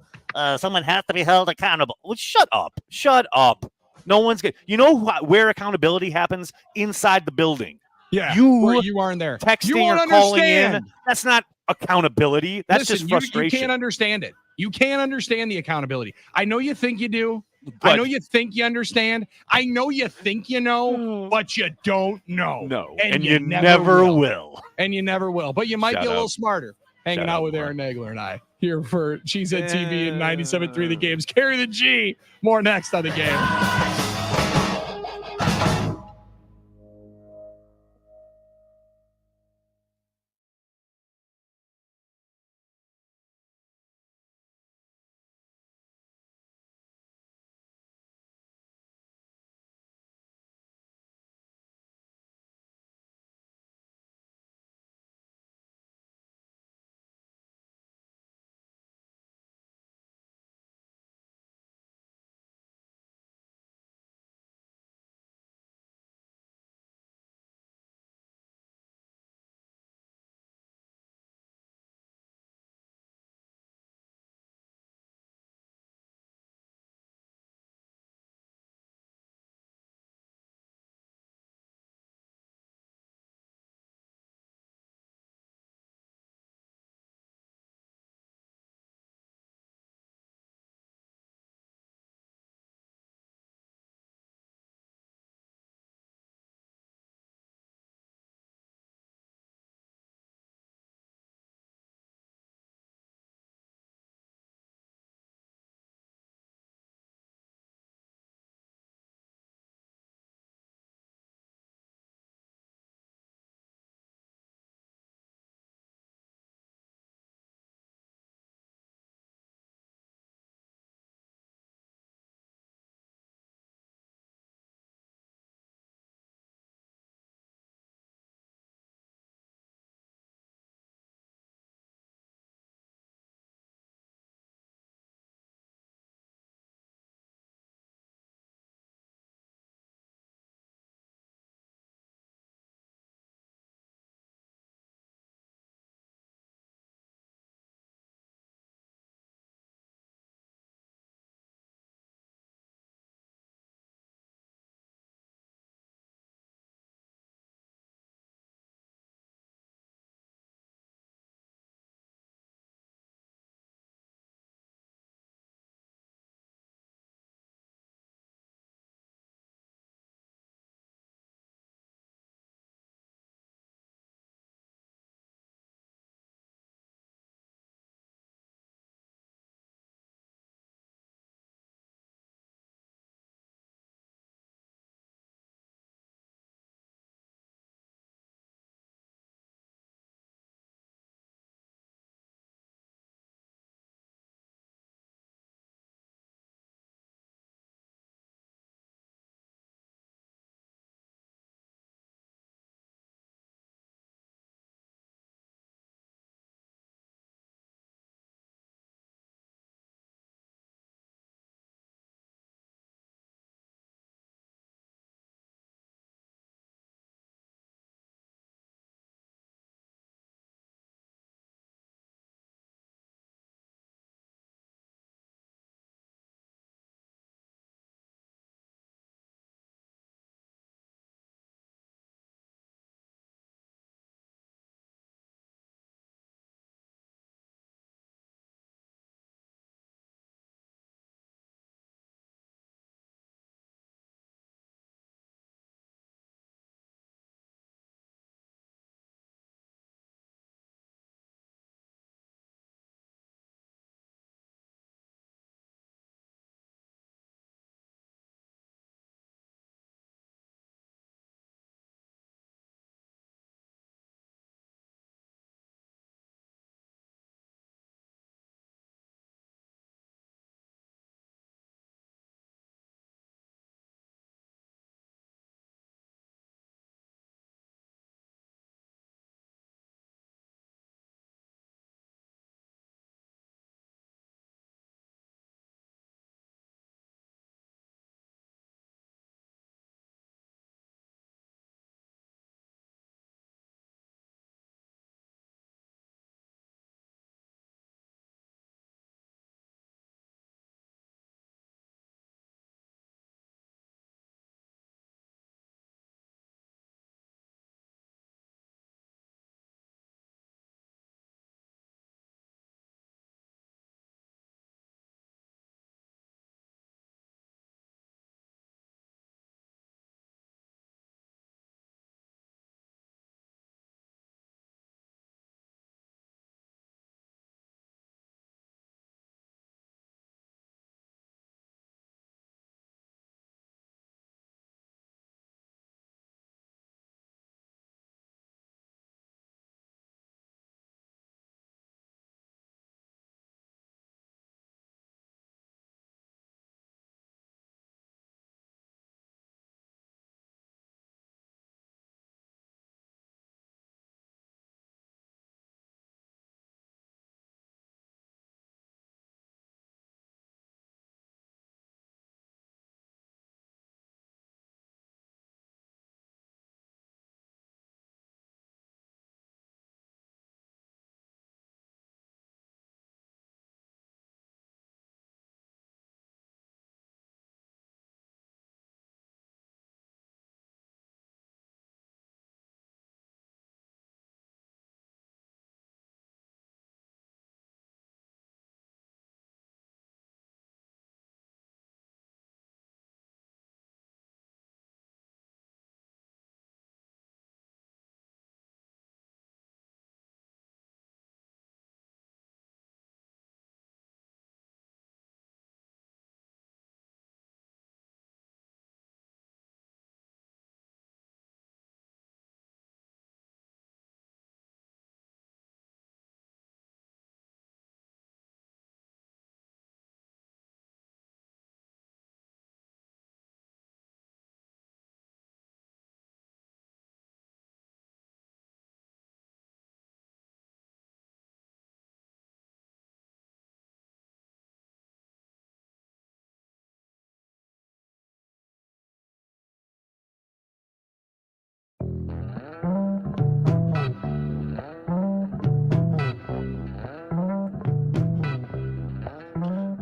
Someone has to be held accountable. Well, shut up. Shut up. No one's going to. You know where accountability happens? Inside the building. Yeah. You aren't there. Texting You won't or calling understand. in. That's not accountability. That's just frustration. You can't understand it. You can't understand the accountability. I know you think you do. But, I know you think you understand. I know you think you know, but you don't know. No. And you never will. And you never will. But you might Shut be a little up. smarter hanging Shut out up, with Mark. Aaron Nagler and I here for Cheesehead TV and 97.3 The Games. Carry the G. More next on The Game.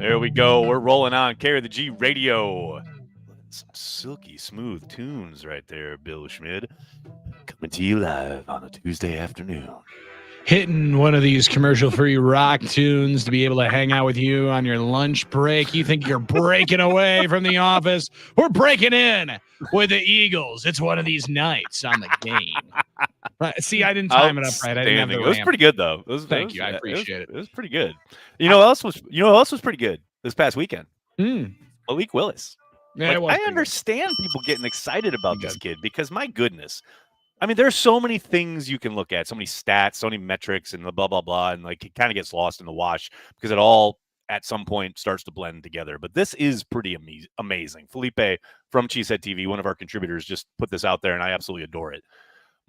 There we go. We're rolling on Carry the G Radio. Some silky smooth tunes right there, Bill Schmid. Coming to you live on a Tuesday afternoon. Hitting one of these commercial-free rock tunes to be able to hang out with you on your lunch break. You think you're breaking away from the office. We're breaking in with the Eagles. It's one of these nights on the game. Right. See, I didn't time it up right. I didn't have the It was pretty good, though. Thank you. I appreciate it. It was pretty good. You know what else was pretty good this past weekend? Malik Willis. Yeah, I understand people getting excited about this kid because, my goodness, I mean, there's so many things you can look at, so many stats, so many metrics, and the blah, blah, blah, and like it kind of gets lost in the wash because it all at some point starts to blend together. But this is pretty amazing. Felipe from Cheesehead TV, one of our contributors, just put this out there, and I absolutely adore it.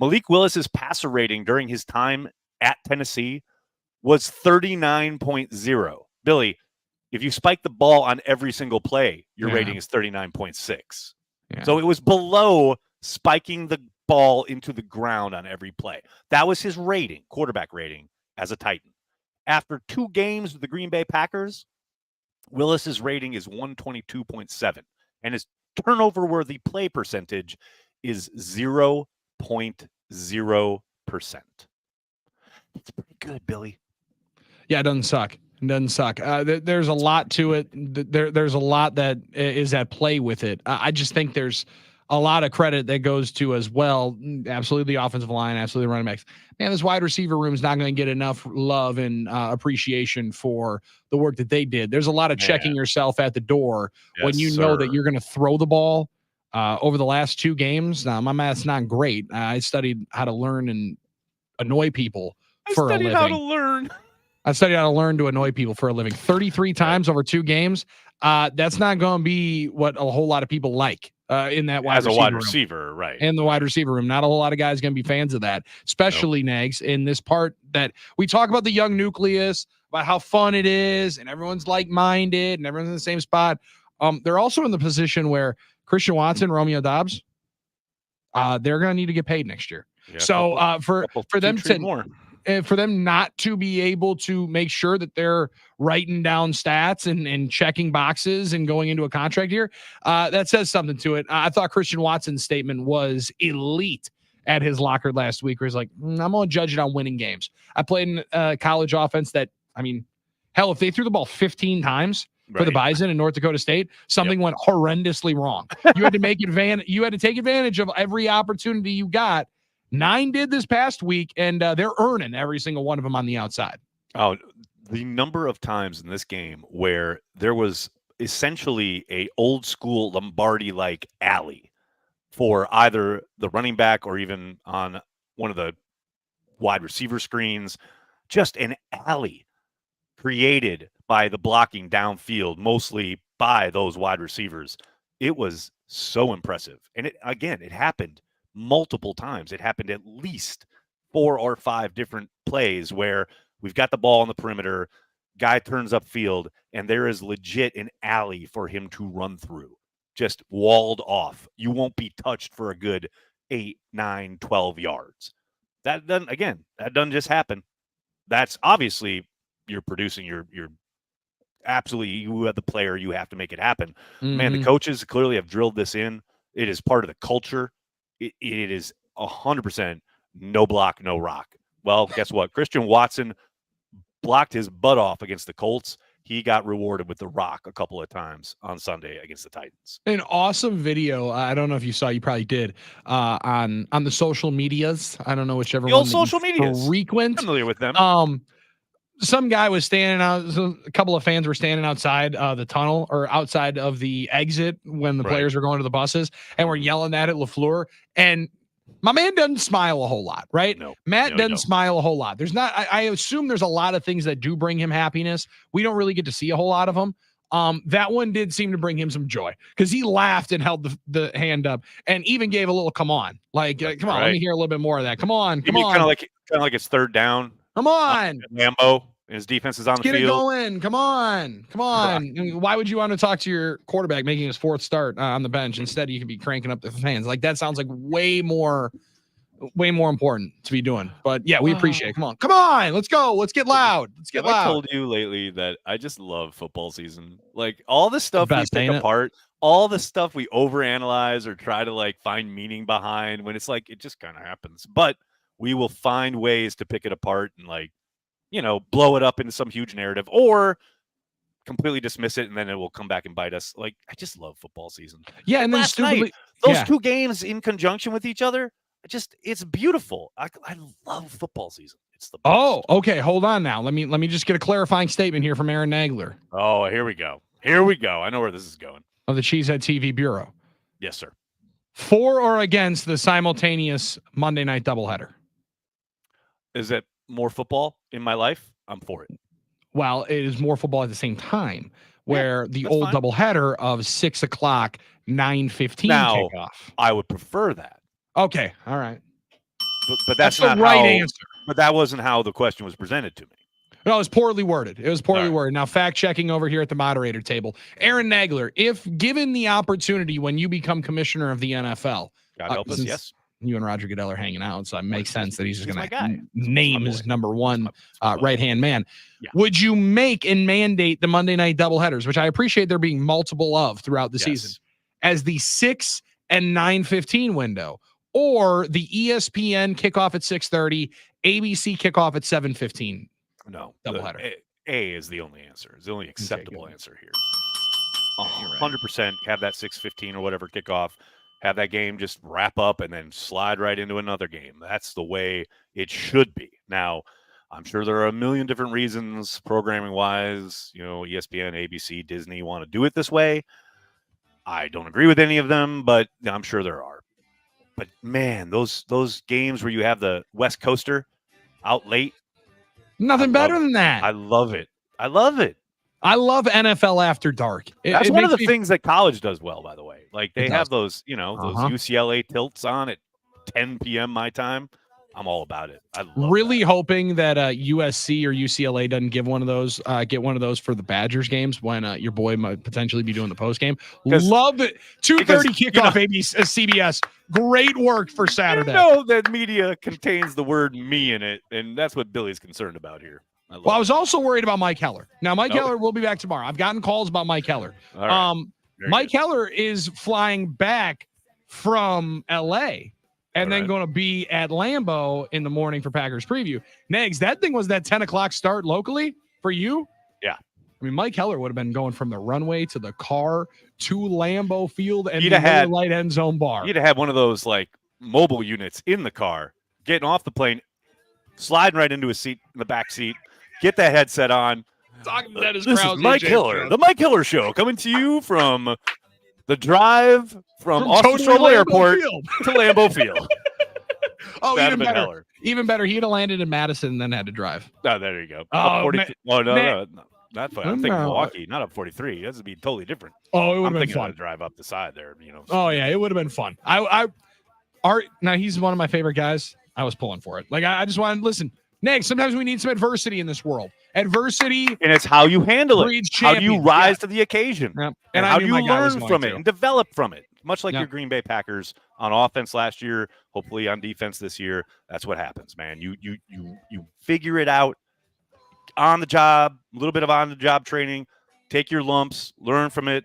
Malik Willis's passer rating during his time at Tennessee was 39.0. Billy, if you spike the ball on every single play, your rating is 39.6. Yeah. So it was below spiking the ball into the ground on every play. That was his rating, quarterback rating, as a Titan. After 2 games with the Green Bay Packers, Willis's rating is 122.7, and his turnover-worthy play percentage is 0.0%. It's pretty good, Billy. Yeah, it doesn't suck. It doesn't suck. There's a lot to it. There's a lot that is at play with it. I just think there's a lot of credit that goes to as well. Absolutely the offensive line, absolutely running backs. Man, this wide receiver room is not going to get enough love and appreciation for the work that they did. There's a lot of checking yourself at the door when you know that you're going to throw the ball. Over the last 2 games, now my math's not great. I studied how to learn and annoy people for a living. I studied how to learn to annoy people for a living. 33 times over 2 games. That's not going to be what a whole lot of people like in that wide receiver room. Right? In the wide receiver room, not a whole lot of guys going to be fans of that, especially Nags in this part that we talk about the young nucleus, about how fun it is, and everyone's like-minded, and everyone's in the same spot. They're also in the position where Christian Watson, Romeo Doubs, they're going to need to get paid next year. Yeah, so for them to for them not to be able to make sure that they're writing down stats and checking boxes and going into a contract year, that says something to it. I thought Christian Watson's statement was elite at his locker last week, where he's like, I'm going to judge it on winning games. I played in a college offense that, I mean, hell, if they threw the ball 15 times for the Bison in North Dakota State, something went horrendously wrong. You had to take advantage of every opportunity you got. 9 did this past week, and they're earning every single one of them on the outside. Oh, the number of times in this game where there was essentially a old school Lombardi-like alley for either the running back or even on one of the wide receiver screens, just an alley created by the blocking downfield, mostly by those wide receivers. It was so impressive. And it happened multiple times. It happened at least 4 or 5 different plays where we've got the ball on the perimeter, guy turns upfield, and there is legit an alley for him to run through, just walled off. You won't be touched for a good 8, 9, 12 yards. That doesn't just happen. That's obviously you're producing your absolutely, you have the player, you have to make it happen. Man, the coaches clearly have drilled this in. It is part of the culture. It is 100% no block, no rock. Well, guess what? Christian Watson blocked his butt off against the Colts. He got rewarded with the rock a couple of times on Sunday against the Titans. An awesome video. I don't know if you saw, you probably did, on the social medias. I don't know whichever one social medias. Frequent. I'm familiar with them. Some guy was standing out. A couple of fans were standing outside the tunnel or outside of the exit when the players were going to the buses, and were yelling at LaFleur. And my man doesn't smile a whole lot, right? No, Matt doesn't smile a whole lot. There's not. I assume there's a lot of things that do bring him happiness. We don't really get to see a whole lot of them. That one did seem to bring him some joy because he laughed and held the hand up and even gave a little "come on," like come on, let me hear a little bit more of that. Come on, come on. Kind of like it's 3rd down. Come on, Lambo. His defense is on the field. Get it going. Come on. Come on. Why would you want to talk to your quarterback making his 4th start on the bench? Instead, you could be cranking up the fans. Like, that sounds like way more way more important to be doing. But yeah, we appreciate it. Come on, let's go. Let's get loud. I told you lately that I just love football season. Like all the stuff we pick apart, all the stuff we overanalyze or try to like find meaning behind when it's like it just kind of happens. But we will find ways to pick it apart and like, blow it up into some huge narrative or completely dismiss it, and then it will come back and bite us. Like, I just love football season. Yeah, and then last night, those two games in conjunction with each other, it's beautiful. I love football season. It's the best. Oh, okay. Hold on now. Let me just get a clarifying statement here from Aaron Nagler. Oh, here we go. I know where this is going. Of the Cheesehead TV Bureau. Yes, sir. For or against the simultaneous Monday night doubleheader? Is it more football in my life? I'm for it. Well, it is more football at the same time, where the old doubleheader of 6 o'clock, 9:15 kickoff. I would prefer that. Okay, all right. But that's not the right answer. But that wasn't how the question was presented to me. No, it was poorly worded. Worded. Now, fact checking over here at the moderator table. Aaron Nagler, if given the opportunity when you become commissioner of the NFL, God help us, yes. You and Roger Goodell are hanging out, so it makes sense that he's just going to name his number one right-hand man. Yeah. Would you make and mandate the Monday night doubleheaders, which I appreciate there being multiple of throughout the season, as the 6 and 9:15 window, or the ESPN kickoff at 6:30, ABC kickoff at 7:15? No, doubleheader. A is the only answer. It's the only acceptable answer here. 100% have that 6:15 or whatever kickoff. Have that game just wrap up and then slide right into another game. That's the way it should be. Now, I'm sure there are a million different reasons programming-wise, ESPN, ABC, Disney want to do it this way. I don't agree with any of them, but I'm sure there are. But, man, those games where you have the West Coaster out late. Nothing better than that. I love it. I love NFL After Dark. That's one of the things that college does well, by the way. Like they have those, those UCLA tilts on at 10 p.m. my time. I'm all about it. I really hoping that USC or UCLA doesn't give one of those, get one of those for the Badgers games when your boy might potentially be doing the post game. Love it. 2:30 kickoff, CBS. Great work for Saturday. That media contains the word me in it, and that's what Billy's concerned about here. I was also worried about Mike Heller. Now, Mike Heller will be back tomorrow. I've gotten calls about Mike Heller. Right. Mike Heller is flying back from L.A., and then going to be at Lambeau in the morning for Packers preview. Negs, that thing was that 10 o'clock start locally for you? Yeah. I mean, Mike Heller would have been going from the runway to the car to Lambeau Field and the light end zone bar. You'd have had one of those like mobile units in the car, getting off the plane, sliding right into a seat in the back seat, get that headset on. This is Mike Heller, the Mike Heller Show, coming to you from the drive from Austin Stroll Airport to Lambeau Field. Even better. He'd have landed in Madison and then had to drive. Oh, there you go. No, not fun. I'm thinking Milwaukee, not up 43. That would be totally different. Oh, it would have been fun. To drive up the side there, Oh yeah, it would have been fun. Now he's one of my favorite guys. I was pulling for it. Like I just wanted to listen. Next, sometimes we need some adversity in this world. Adversity, and it's how you handle it. How do you rise to the occasion? Yep. And how do you learn from it and develop from it? Much like your Green Bay Packers on offense last year, hopefully on defense this year. That's what happens, man. You figure it out on the job, a little bit of on the job training. Take your lumps, learn from it,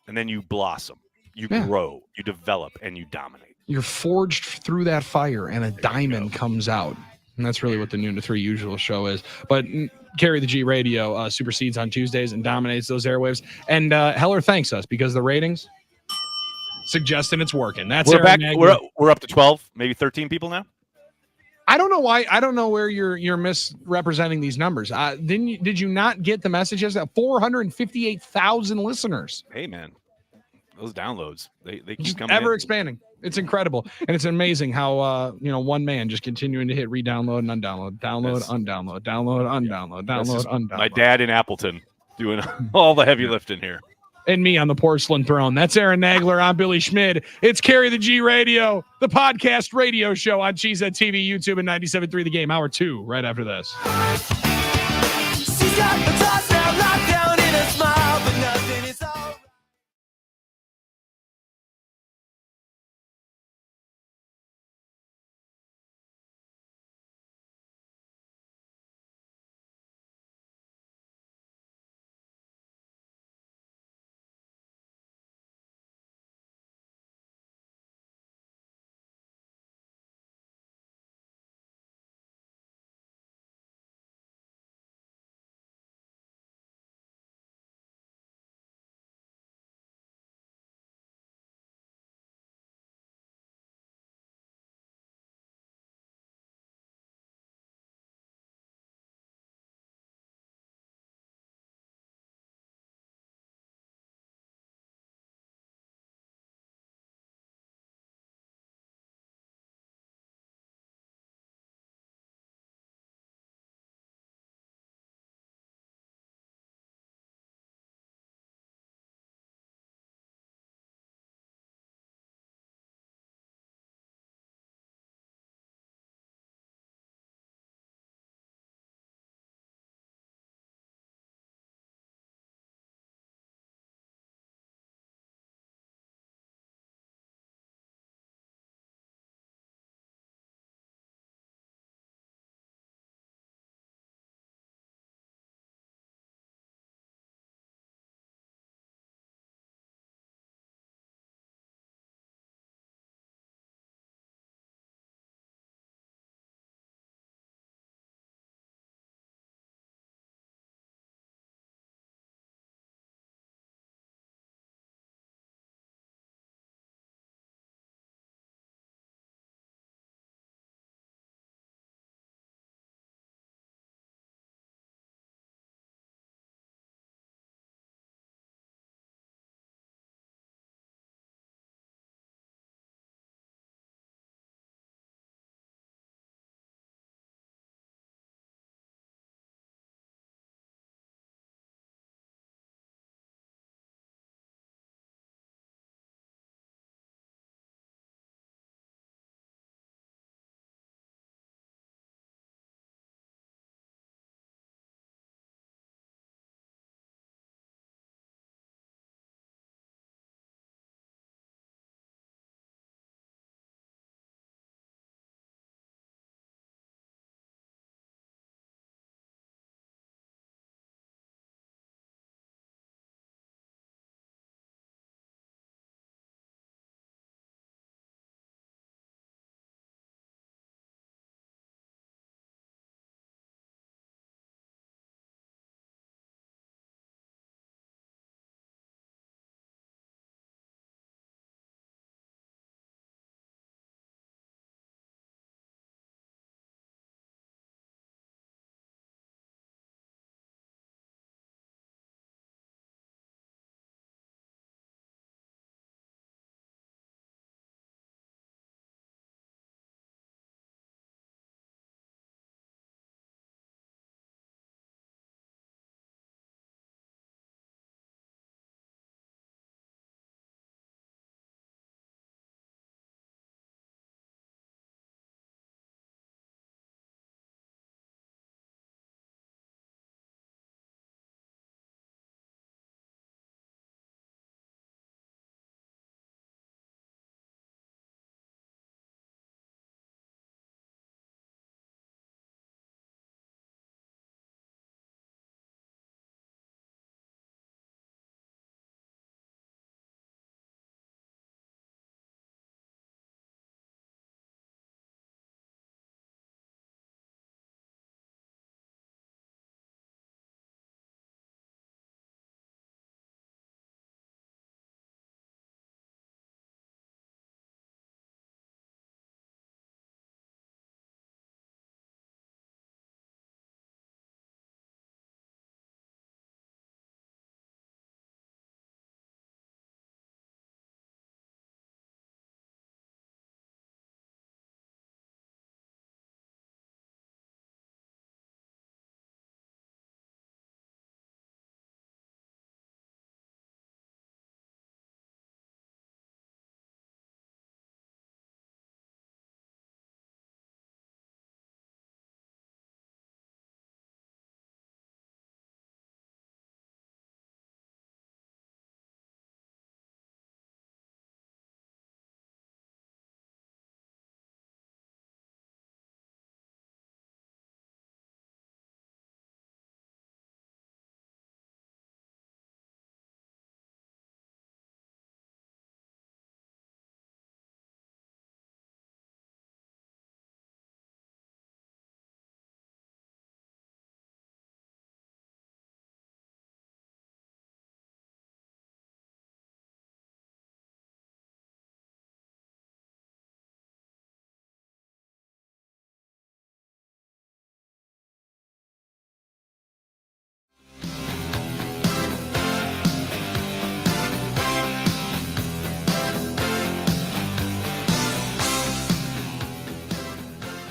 and then you blossom. You grow, you develop, and you dominate. You're forged through that fire, and a diamond comes out. And that's really what the noon to 3 usual show is. But Carry the G Radio supersedes on Tuesdays and dominates those airwaves. And Heller thanks us because the ratings suggesting it's working. That's we're back. We're up to 12, maybe 13 people now. I don't know why. I don't know where you're misrepresenting these numbers. Did you not get the messages? 458,000 listeners. Hey man, those downloads they keep coming. Ever expanding. It's incredible, and it's amazing how one man just continuing to hit re-download and undownload, download, undownload, download, undownload, download, undownload. My dad in Appleton doing all the heavy lifting here, and me on the porcelain throne. That's Aaron Nagler. I'm Billy Schmid. It's Carry the G Radio, the podcast radio show on Cheesehead TV, YouTube, and 97.3 The Game. Hour 2, right after this. She's got the touchdown locked down in a smile, but nothing is all.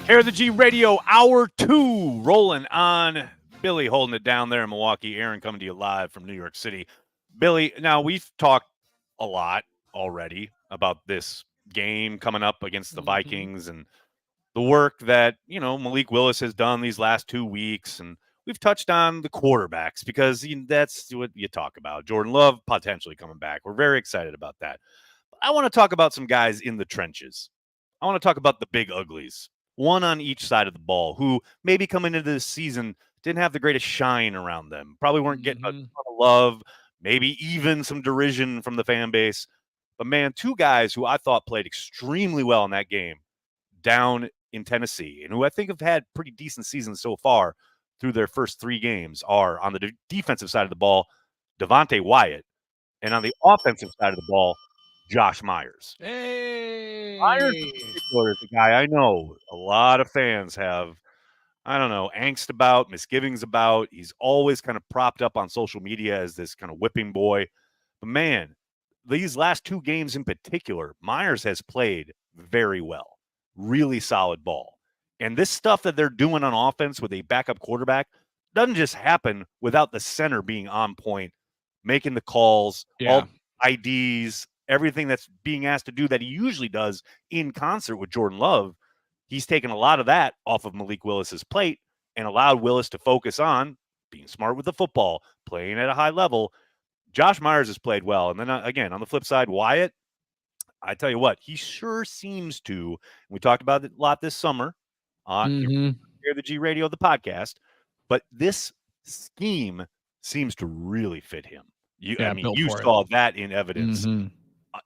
Air the G Radio, Hour 2, rolling on. Billy holding it down there in Milwaukee. Aaron coming to you live from New York City. Billy, now we've talked a lot already about this game coming up against the Vikings and the work that, Malik Willis has done these last 2 weeks. And we've touched on the quarterbacks because that's what you talk about. Jordan Love potentially coming back. We're very excited about that. But I want to talk about some guys in the trenches. I want to talk about the big uglies, one on each side of the ball, who maybe coming into this season didn't have the greatest shine around them. Probably weren't getting a ton of love, maybe even some derision from the fan base. But, man, two guys who I thought played extremely well in that game down in Tennessee and who I think have had pretty decent seasons so far through their first 3 games are on the defensive side of the ball, Devontae Wyatt, and on the offensive side of the ball, Josh Myers. Hey. Myers in particular is the guy I know a lot of fans have, angst about, misgivings about. He's always kind of propped up on social media as this kind of whipping boy. But, man, these last 2 games in particular, Myers has played very well. Really solid ball. And this stuff that they're doing on offense with a backup quarterback doesn't just happen without the center being on point, making the calls, all IDs, everything that's being asked to do that he usually does in concert with Jordan Love. He's taken a lot of that off of Malik Willis's plate and allowed Willis to focus on being smart with the football, playing at a high level. Josh Myers has played well. And then, again, on the flip side, Wyatt, I tell you what, he sure seems to, we talked about it a lot this summer on Air the G Radio, the podcast, but this scheme seems to really fit him. You saw that in evidence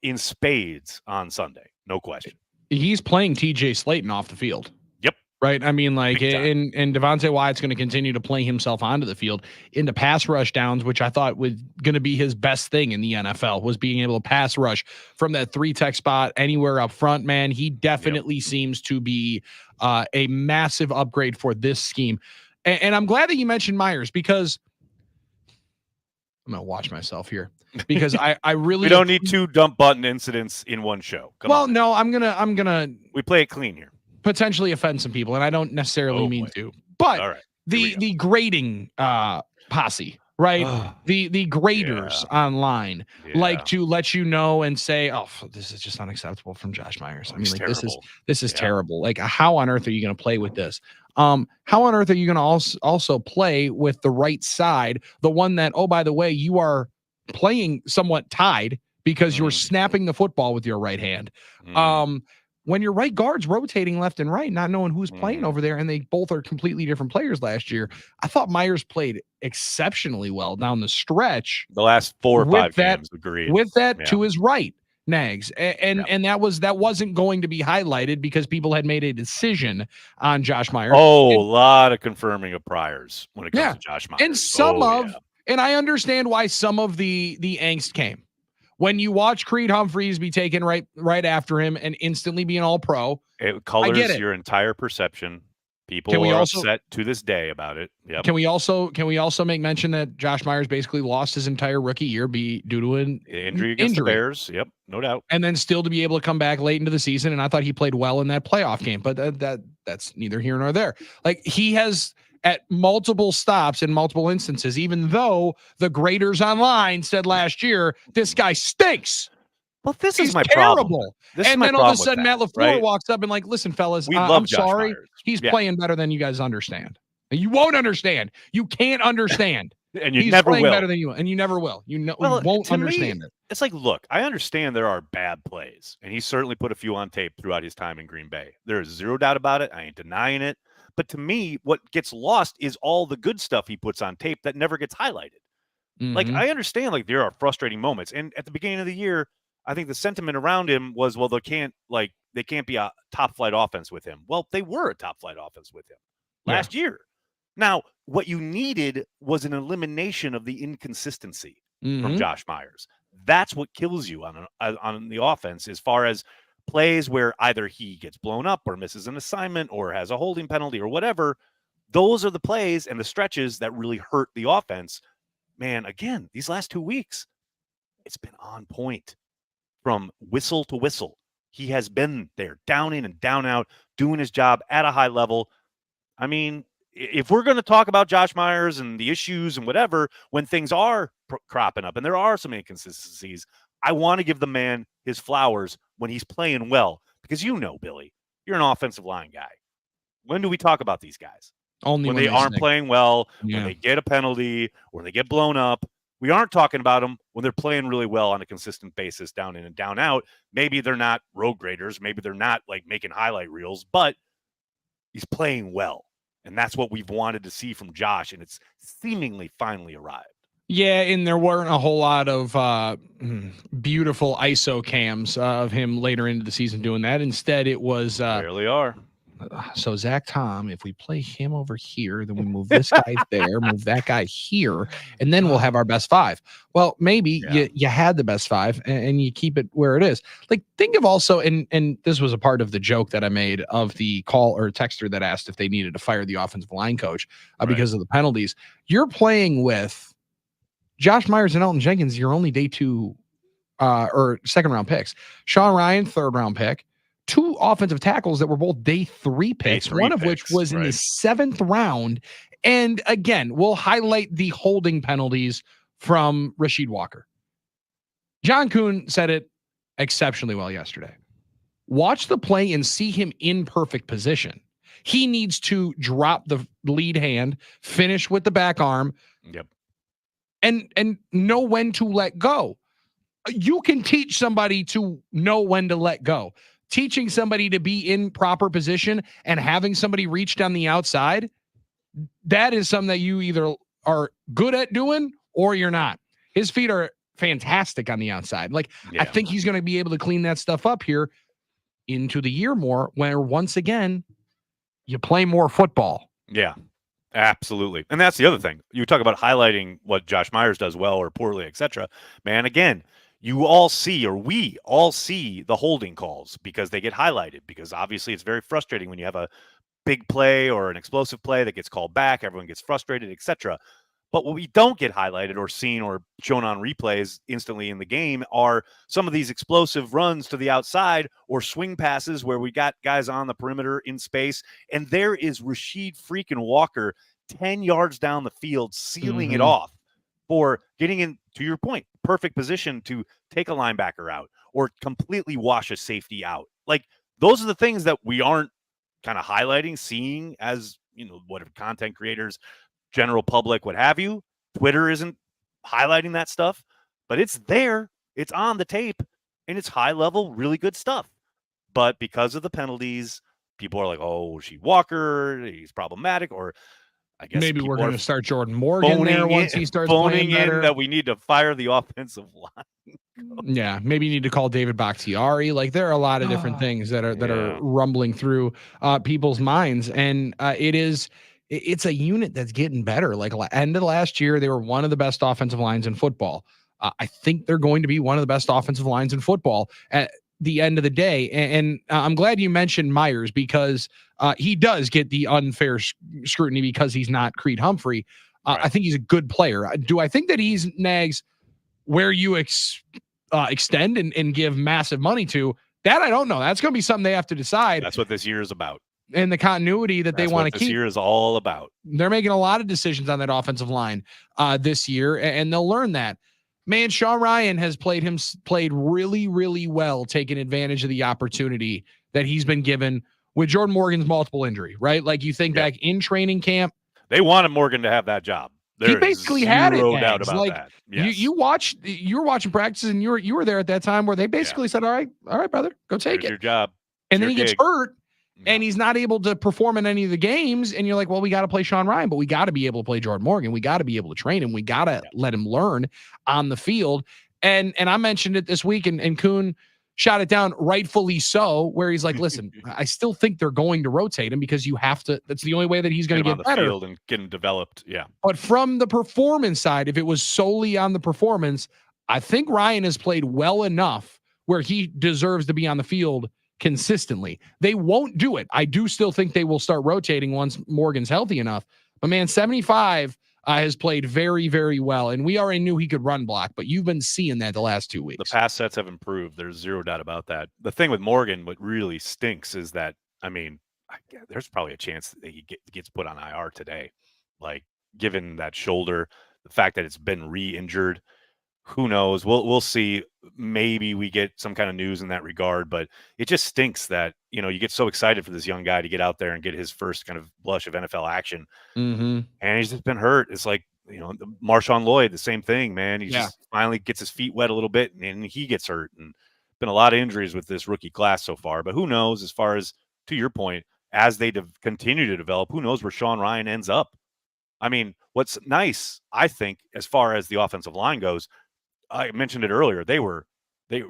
in spades on Sunday. No question. He's playing TJ Slayton off the field. Yep. Right. I mean, like, and Devontae Wyatt's going to continue to play himself onto the field into pass rush downs, which I thought was going to be his best thing in the NFL, was being able to pass rush from that 3-tech spot anywhere up front, man. He definitely seems to be a massive upgrade for this scheme. And I'm glad that you mentioned Myers, because I'm going to watch myself here, because I really, we don't need 2 dump button incidents in one show. Come on. No, I'm going to, we play it clean here. Potentially offend some people, and I don't necessarily mean to, but the grading posse, right? The graders online like to let you know and say, oh, this is just unacceptable from Josh Myers. I mean, like, this is terrible. Like, how on earth are you going to play with this? How on earth are you going to also play with the right side, the one that, oh, by the way, you are playing somewhat tied because you're snapping the football with your right hand. When your right guard's rotating left and right, not knowing who's playing over there, and they both are completely different players last year, I thought Myers played exceptionally well down the stretch. The last 4 or 5 games, agreed. With that to his right, Nags. And that wasn't going to be highlighted because people had made a decision on Josh Myers. A lot of confirming of priors when it comes to Josh Myers. And and I understand why some of the angst came. When you watch Creed Humphreys be taken right after him and instantly be an all-pro, it colors your entire perception. People are upset to this day about it. Yep. Can we also make mention that Josh Myers basically lost his entire rookie year due to an injury against the Bears? Yep, no doubt. And then still to be able to come back late into the season, and I thought he played well in that playoff game, but that's neither here nor there. Like, he has, at multiple stops in multiple instances, even though the graders online said last year, this guy stinks. Well, this is my terrible. This and is then all of a sudden, Matt LaFleur walks up and like, listen, fellas, I'm sorry. Myers. He's playing better than you guys understand. You won't understand. You can't understand. And you He's never playing will. better than you, and you never will. You won't understand it. It's like, look, I understand there are bad plays, and he certainly put a few on tape throughout his time in Green Bay. There is zero doubt about it. I ain't denying it. But to me, what gets lost is all the good stuff he puts on tape that never gets highlighted. Like, I understand, like, there are frustrating moments. And at the beginning of the year, I think the sentiment around him was, well, they can't be a top flight offense with him. Well, they were a top flight offense with him last year. Now, what you needed was an elimination of the inconsistency from Josh Myers. That's what kills you on the offense, as far as plays where either he gets blown up or misses an assignment or has a holding penalty or whatever. Those are the plays and the stretches that really hurt the offense. Man, again, these last 2 weeks, it's been on point from whistle to whistle. he has been there, down in and down out, doing his job at a high level. I mean, if we're going to talk about Josh Myers and the issues and whatever, when things are cropping up and there are some inconsistencies, I want to give the man his flowers when he's playing well. Because Billy, you're an offensive line guy. When do we talk about these guys? Only when they aren't playing well, yeah. when they get a penalty, or they get blown up. We aren't talking about them when they're playing really well on a consistent basis, down in and down out. Maybe they're not road graders. Maybe they're not like making highlight reels, but he's playing well. And that's what we've wanted to see from Josh, and it's seemingly finally arrived. Yeah, and there weren't a whole lot of beautiful ISO cams of him later into the season doing that. Instead, it was barely are. So Zach Tom, if we play him over here, then we move this guy there, move that guy here, and then we'll have our best five. Well, maybe you had the best five and you keep it where it is. Like, think of also, and this was a part of the joke that I made of the call or texter that asked if they needed to fire the offensive line coach because of the penalties. You're playing with Josh Myers and Elton Jenkins, your only day 2 or second round picks. Sean Ryan, third round pick. 2 offensive tackles that were both day 3 picks, one of which was in the 7th round. And again, we'll highlight the holding penalties from Rasheed Walker. John Kuhn said it exceptionally well yesterday. Watch the play and see him in perfect position. He needs to drop the lead hand, finish with the back arm, and know when to let go. You can teach somebody to know when to let go. Teaching somebody to be in proper position and having somebody reach down the outside, that is something that you either are good at doing or you're not. His feet are fantastic on the outside. I think he's going to be able to clean that stuff up here into the year more, where once again, you play more football. Yeah, absolutely. And that's the other thing. You talk about highlighting what Josh Myers does well or poorly, etc. Man, again, you all see, or we all see, the holding calls because they get highlighted, because obviously it's very frustrating when you have a big play or an explosive play that gets called back, everyone gets frustrated, etc. But what we don't get highlighted or seen or shown on replays instantly in the game are some of these explosive runs to the outside or swing passes where we got guys on the perimeter in space, and there is Rasheed freaking Walker 10 yards down the field sealing it off for getting in, to your point, perfect position to take a linebacker out or completely wash a safety out. Like, those are the things that we aren't kind of highlighting, seeing as, what content creators, general public, what have you. Twitter isn't highlighting that stuff, but it's there. It's on the tape, and it's high level, really good stuff. But because of the penalties, people are like, oh, Rasheed Walker, he's problematic, or I guess maybe we're going to start Jordan Morgan there once he starts playing better. That we need to fire the offensive line. Yeah, maybe you need to call David Bakhtiari. Like, there are a lot of different things that are rumbling through people's minds, and it's a unit that's getting better. Like, end of last year, they were one of the best offensive lines in football. I think they're going to be one of the best offensive lines in football at the end of the day. And I'm glad you mentioned Myers, because he does get the unfair scrutiny because he's not Creed Humphrey. I think he's a good player. Do I think that he's, Nags, where you extend and give massive money to? That I don't know. That's going to be something they have to decide. That's what this year is about. And the continuity that they want to keep. This year is all about. They're making a lot of decisions on that offensive line this year, and they'll learn that. Man, Sean Ryan has played really, really well, taking advantage of the opportunity that he's been given with Jordan Morgan's multiple injury, right? Like, you think back in training camp, they wanted Morgan to have that job. He basically had it. No doubt about that. Yes. You were watching practices, and you were there at that time where they basically said, all right, brother, go take it. Your job. And then he gets hurt. And he's not able to perform in any of the games. And you're like, well, we got to play Sean Ryan, but we got to be able to play Jordan Morgan. We got to be able to train him. We got to let him learn on the field. And I mentioned it this week, and Kuhn shot it down, rightfully so, where he's like, listen, I still think they're going to rotate him because you have to. That's the only way that he's going to get better. Field and get him developed. Yeah. But from the performance side, if it was solely on the performance, I think Ryan has played well enough where he deserves to be on the field consistently. They won't do it. I do still think they will start rotating once Morgan's healthy enough. But man, 75 has played very, very well. And we already knew he could run block, but you've been seeing that the last 2 weeks. The pass sets have improved. There's zero doubt about that. The thing with Morgan, what really stinks is that, I mean, there's probably a chance that he gets put on IR today. Like, given that shoulder, the fact that it's been re-injured, who knows? We'll see. Maybe we get some kind of news in that regard, but it just stinks that, you get so excited for this young guy to get out there and get his first kind of blush of NFL action. And he's just been hurt. It's like, Marshawn Lloyd, the same thing, man. He just finally gets his feet wet a little bit and he gets hurt. And been a lot of injuries with this rookie class so far, but who knows, as far as, to your point, as they continue to develop, who knows where Sean Ryan ends up. I mean, what's nice, I think, as far as the offensive line goes, I mentioned it earlier. They were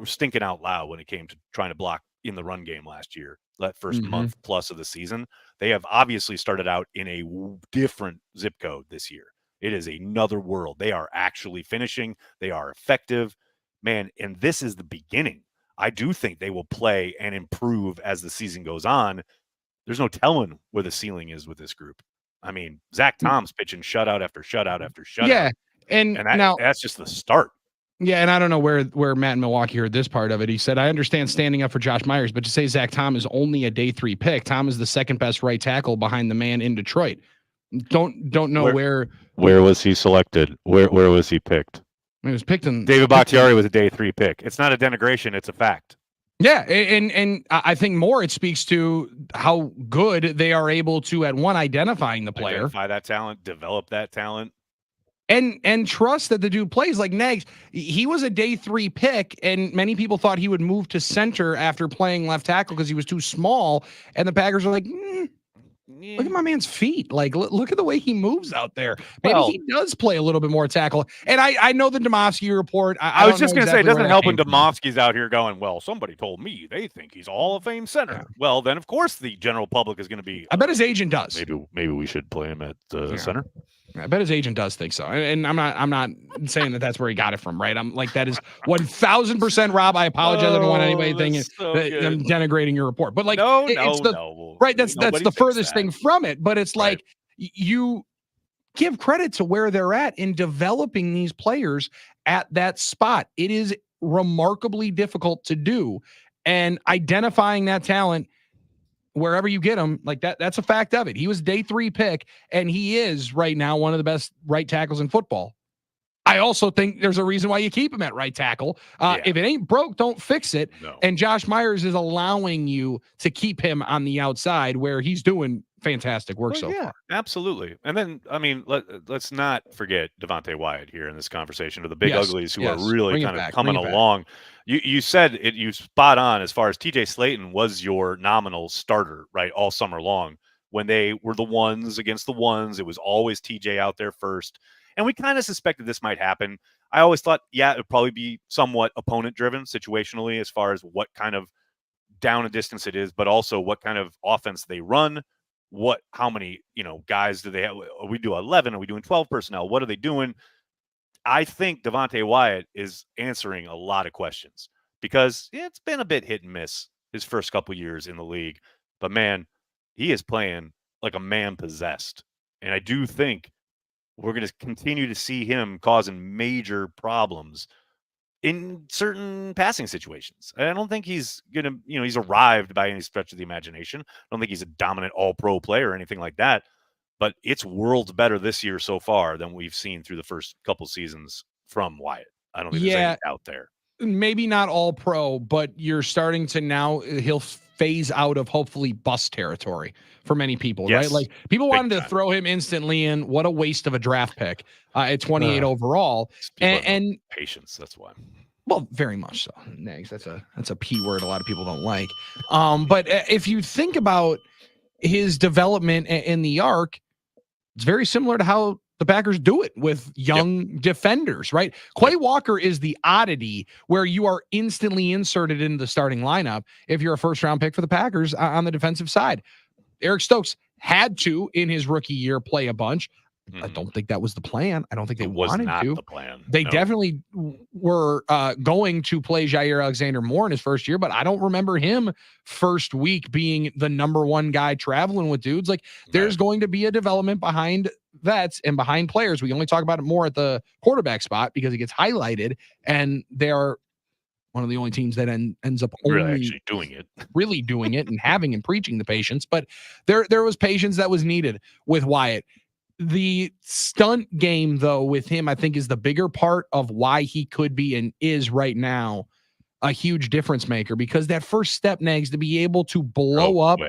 stinking out loud when it came to trying to block in the run game last year. That first month plus of the season, they have obviously started out in a different zip code this year. It is another world. They are actually finishing. They are effective, man. And this is the beginning. I do think they will play and improve as the season goes on. There's no telling where the ceiling is with this group. I mean, Zach Tom's pitching shutout after shutout after shutout. Yeah, and that's just the start. Yeah, and I don't know where Matt in Milwaukee heard this part of it. He said, I understand standing up for Josh Myers, but to say Zach Tom is only a day 3 pick, Tom is the second best right tackle behind the man in Detroit. Don't know where was he selected? Where was he picked? He was picked in David Bakhtiari was a day 3 pick. It's not a denigration, it's a fact. Yeah, and I think more it speaks to how good they are able to, at one, identifying the player, identify that talent, develop that talent. And trust that the dude plays. Like Nags, he was a day 3 pick, and many people thought he would move to center after playing left tackle because he was too small. And the Packers were like, look at my man's feet. Like, look at the way he moves out there. Maybe he does play a little bit more tackle. And I know the Domofsky report. I was just going to say, it doesn't help when Domofsky's out here going, well, somebody told me they think he's a Hall of Fame center. Yeah. Well, then, of course, the general public is going to be. I bet his agent does. Maybe we should play him at center. I bet his agent does think so. And I'm not saying that that's where he got it from, right? I'm like, that is 1,000% Rob. I apologize. I don't want anybody thinking that I'm denigrating your report. But like, right. That's the furthest thing from it. But it's like, you give credit to where they're at in developing these players at that spot. It is remarkably difficult to do, and identifying that talent wherever you get him, like that's a fact of it. He was a day 3 pick, and he is right now one of the best right tackles in football. I also think there's a reason why you keep him at right tackle. If it ain't broke, don't fix it. No. And Josh Myers is allowing you to keep him on the outside where he's doing fantastic work so far. Absolutely. And then, I mean, let's not forget Devontae Wyatt here in this conversation, or the big uglies who are really kind of coming along. You said it, you spot on as far as TJ Slayton was your nominal starter, right, all summer long. When they were the ones against the ones, it was always TJ out there first. And we kind of suspected this might happen. I always thought, it would probably be somewhat opponent-driven situationally as far as what kind of down and distance it is, but also what kind of offense they run, how many, guys do they have? Are we do 11? Are we doing 12 personnel? What are they doing? I think Devontae Wyatt is answering a lot of questions because it's been a bit hit and miss his first couple years in the league. But, man, he is playing like a man possessed. And I do think we're going to continue to see him causing major problems in certain passing situations. I don't think he's going to, he's arrived by any stretch of the imagination. I don't think he's a dominant all-pro player or anything like that. But it's worlds better this year so far than we've seen through the first couple seasons from Wyatt. I don't think there's any out there. Maybe not all pro, but you're starting to now, he'll phase out of hopefully bust territory for many people, right? Like people wanted to throw him instantly in. What a waste of a draft pick at 28 overall. And patience, that's why. Well, very much so. Nags, that's a P word a lot of people don't like. But if you think about his development in the arc, it's very similar to how the Packers do it with young defenders, right? Quay Walker is the oddity where you are instantly inserted into the starting lineup if you're a first-round pick for the Packers on the defensive side. Eric Stokes had to, in his rookie year, play a bunch. I don't think that was the plan. I don't think they wanted wanted to. The plan. They definitely were going to play Jair Alexander more in his first year, but I don't remember him first week being the number one guy traveling with dudes. Like, there's going to be a development behind vets and behind players. We only talk about it more at the quarterback spot because it gets highlighted, and they are one of the only teams that ends up only really doing it and having and preaching the patience. But there was patience that was needed with Wyatt. The stunt game, though, with him, I think is the bigger part of why he could be and is right now a huge difference maker, because that first step, Nags, to be able to blow up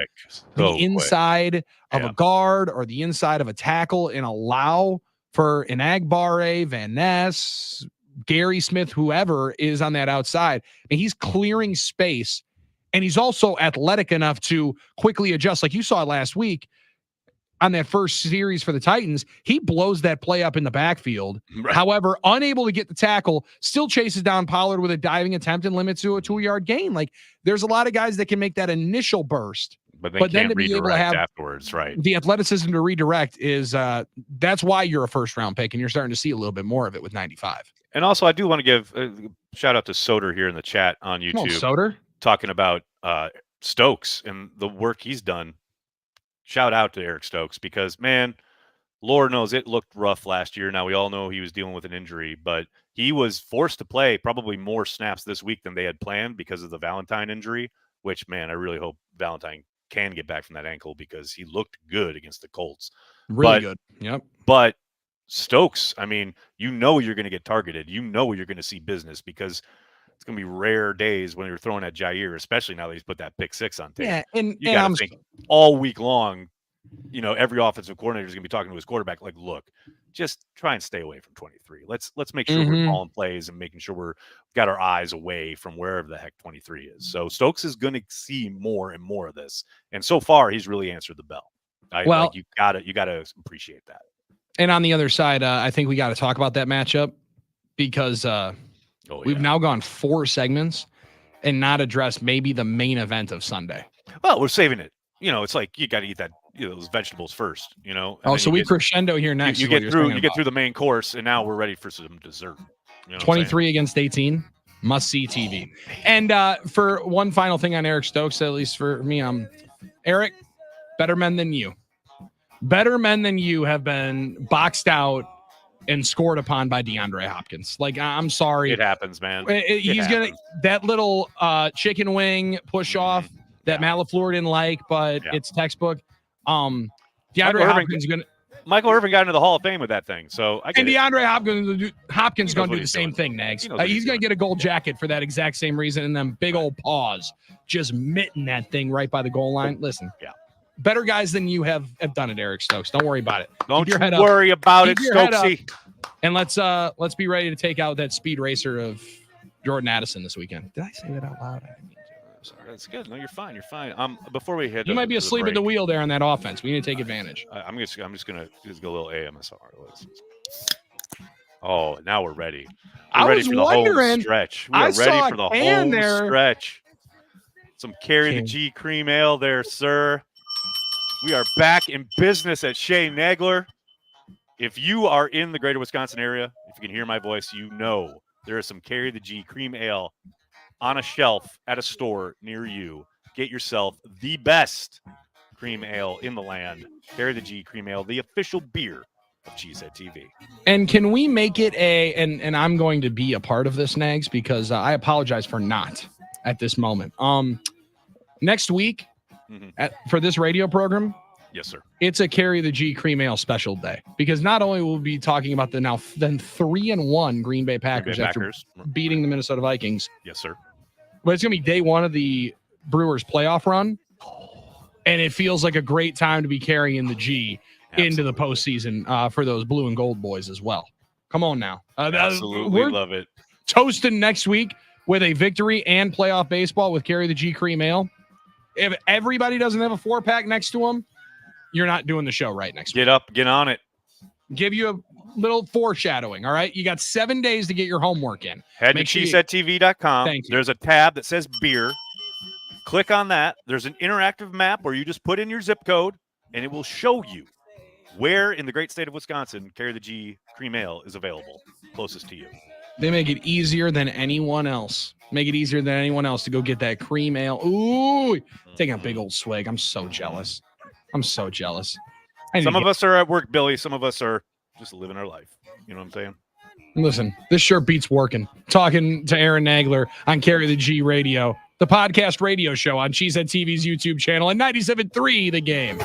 the inside of a guard or the inside of a tackle and allow for an Agbare, Van Ness, Gary Smith, whoever is on that outside, and he's clearing space, and he's also athletic enough to quickly adjust. Like you saw last week on that first series for the Titans, he blows that play up in the backfield. Right. However, unable to get the tackle, still chases down Pollard with a diving attempt and limits to a 2-yard gain. Like, there's a lot of guys that can make that initial burst, but then to be able to have afterwards, right? The athleticism to redirect is that's why you're a first round pick, and you're starting to see a little bit more of it with 95. And also, I do want to give a shout out to Soder here in the chat on YouTube. Soder, talking about Stokes and the work he's done. Shout out to Eric Stokes, because, man, Lord knows it looked rough last year. Now, we all know he was dealing with an injury, but he was forced to play probably more snaps this week than they had planned because of the Valentine injury, which, man, I really hope Valentine can get back from that ankle, because he looked good against the Colts. Really good. Yep. But Stokes, I mean, you're going to get targeted. You're going to see business, because it's going to be rare days when you're throwing at Jair, especially now that he's put that pick 6 on tape. Yeah, and you got to think all week long, every offensive coordinator is going to be talking to his quarterback like, look, just try and stay away from 23. Let's make sure we're calling plays and making sure we're got our eyes away from wherever the heck 23 is. So Stokes is going to see more and more of this, and so far he's really answered the bell. You got to appreciate that. And on the other side, I think we got to talk about that matchup, because we've now gone 4 segments and not addressed maybe the main event of Sunday. Well, we're saving it. It's like you got to eat that those vegetables first. So we crescendo here next. You get through the main course, and now we're ready for some dessert. 23 against 18, must see TV. And for one final thing on Eric Stokes, at least for me, Eric, better men than you. Better men than you have been boxed out and scored upon by DeAndre Hopkins. Like, I'm sorry. It happens, man. He's going to, that little chicken wing push off that Matt LaFleur didn't like, but it's textbook. DeAndre Hopkins is going to. Michael Irvin got into the Hall of Fame with that thing. So DeAndre Hopkins is going to do the same thing, Nags. He's going to get a gold jacket for that exact same reason, and then big old paws just mitten that thing right by the goal line. Listen. Yeah. Better guys than you have done it, Eric Stokes. Don't worry about it. Don't you worry about it, Stokesy. And let's be ready to take out that speed racer of Jordan Addison this weekend. Did I say that out loud? I didn't mean to. Sorry, that's good. No, you're fine. You're fine. Before we hit, you might be asleep at the wheel there on that offense. We need to take advantage. I'm just gonna go a little AMSR. Oh, now we're ready. We're ready for the home stretch. We are ready for the home stretch. Some carry the G cream ale there, sir. We are back in business at Shea Nagler. If you are in the greater Wisconsin area, if you can hear my voice, there is some Carry the G cream ale on a shelf at a store near you. Get yourself the best cream ale in the land. Carry the G cream ale, the official beer of Cheesehead TV. And can we make it and I'm going to be a part of this, Nags, because I apologize for not at this moment. Next week, for this radio program, yes, sir. It's a Carry the G cream ale special day, because not only will we be talking about the now then 3-1 Green Bay Packers after beating the Minnesota Vikings. Yes, sir. But it's going to be day 1 of the Brewers playoff run, and it feels like a great time to be carrying the G into the postseason for those blue and gold boys as well. Come on now. Absolutely love it. Toasting next week with a victory and playoff baseball with Carry the G cream ale. If everybody doesn't have a 4-pack next to them, you're not doing the show right next week. Get up, get on it. Give you a little foreshadowing, all right? You got 7 days to get your homework in. Head to cheeseheadtv.com. Thank you. There's a tab that says beer. Click on that. There's an interactive map where you just put in your zip code, and it will show you Where in the great state of Wisconsin Carry the G cream ale is available closest to you? They make it easier than anyone else. Make it easier than anyone else to go get that cream ale. Ooh, taking a big old swig. I'm so jealous. I'm so jealous. Some of us are at work, Billy. Some of us are just living our life. You know what I'm saying? Listen, this sure beats working. Talking to Aaron Nagler on Carry the G Radio, the podcast radio show on Cheesehead TV's YouTube channel and 97.3 The Game.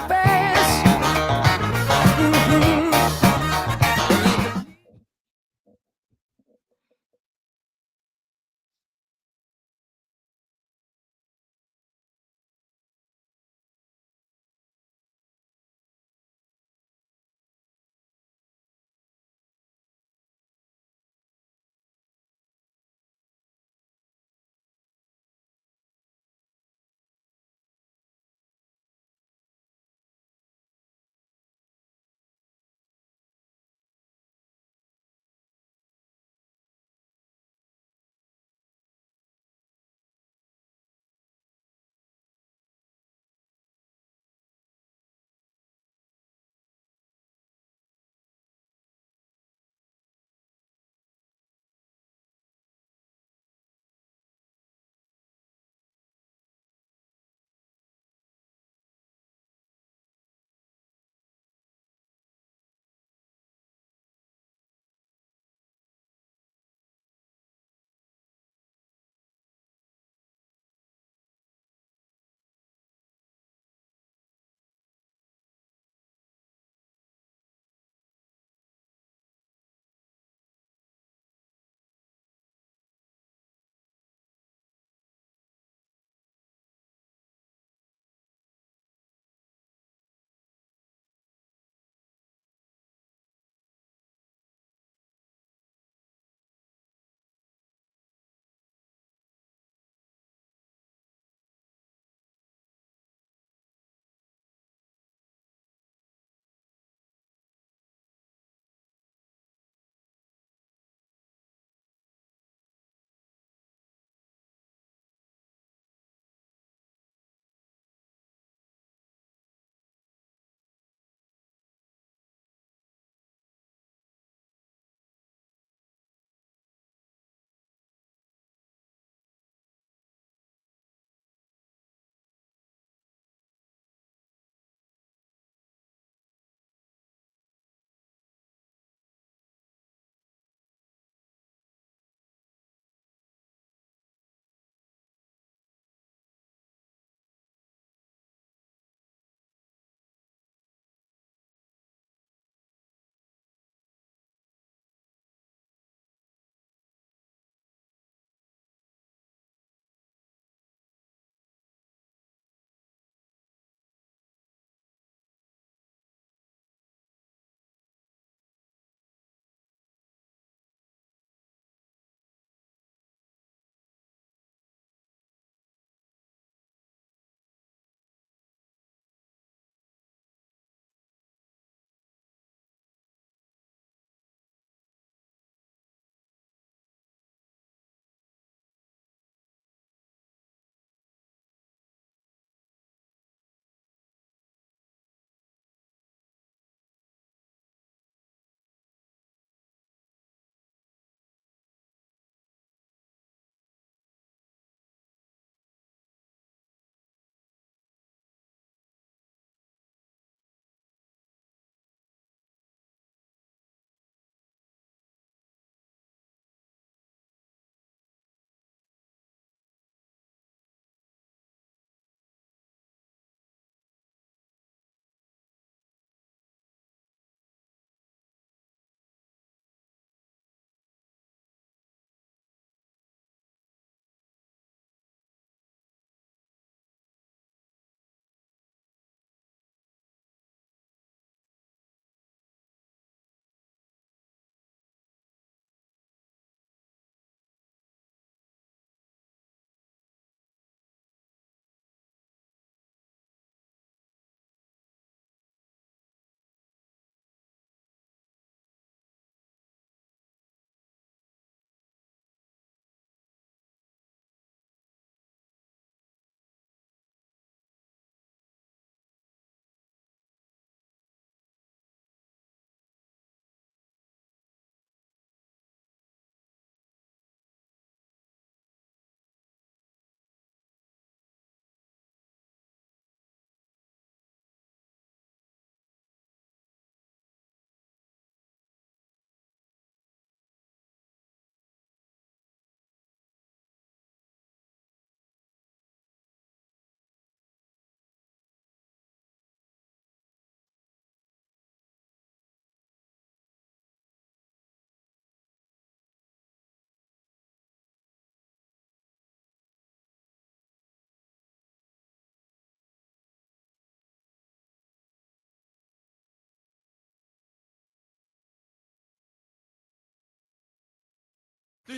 Care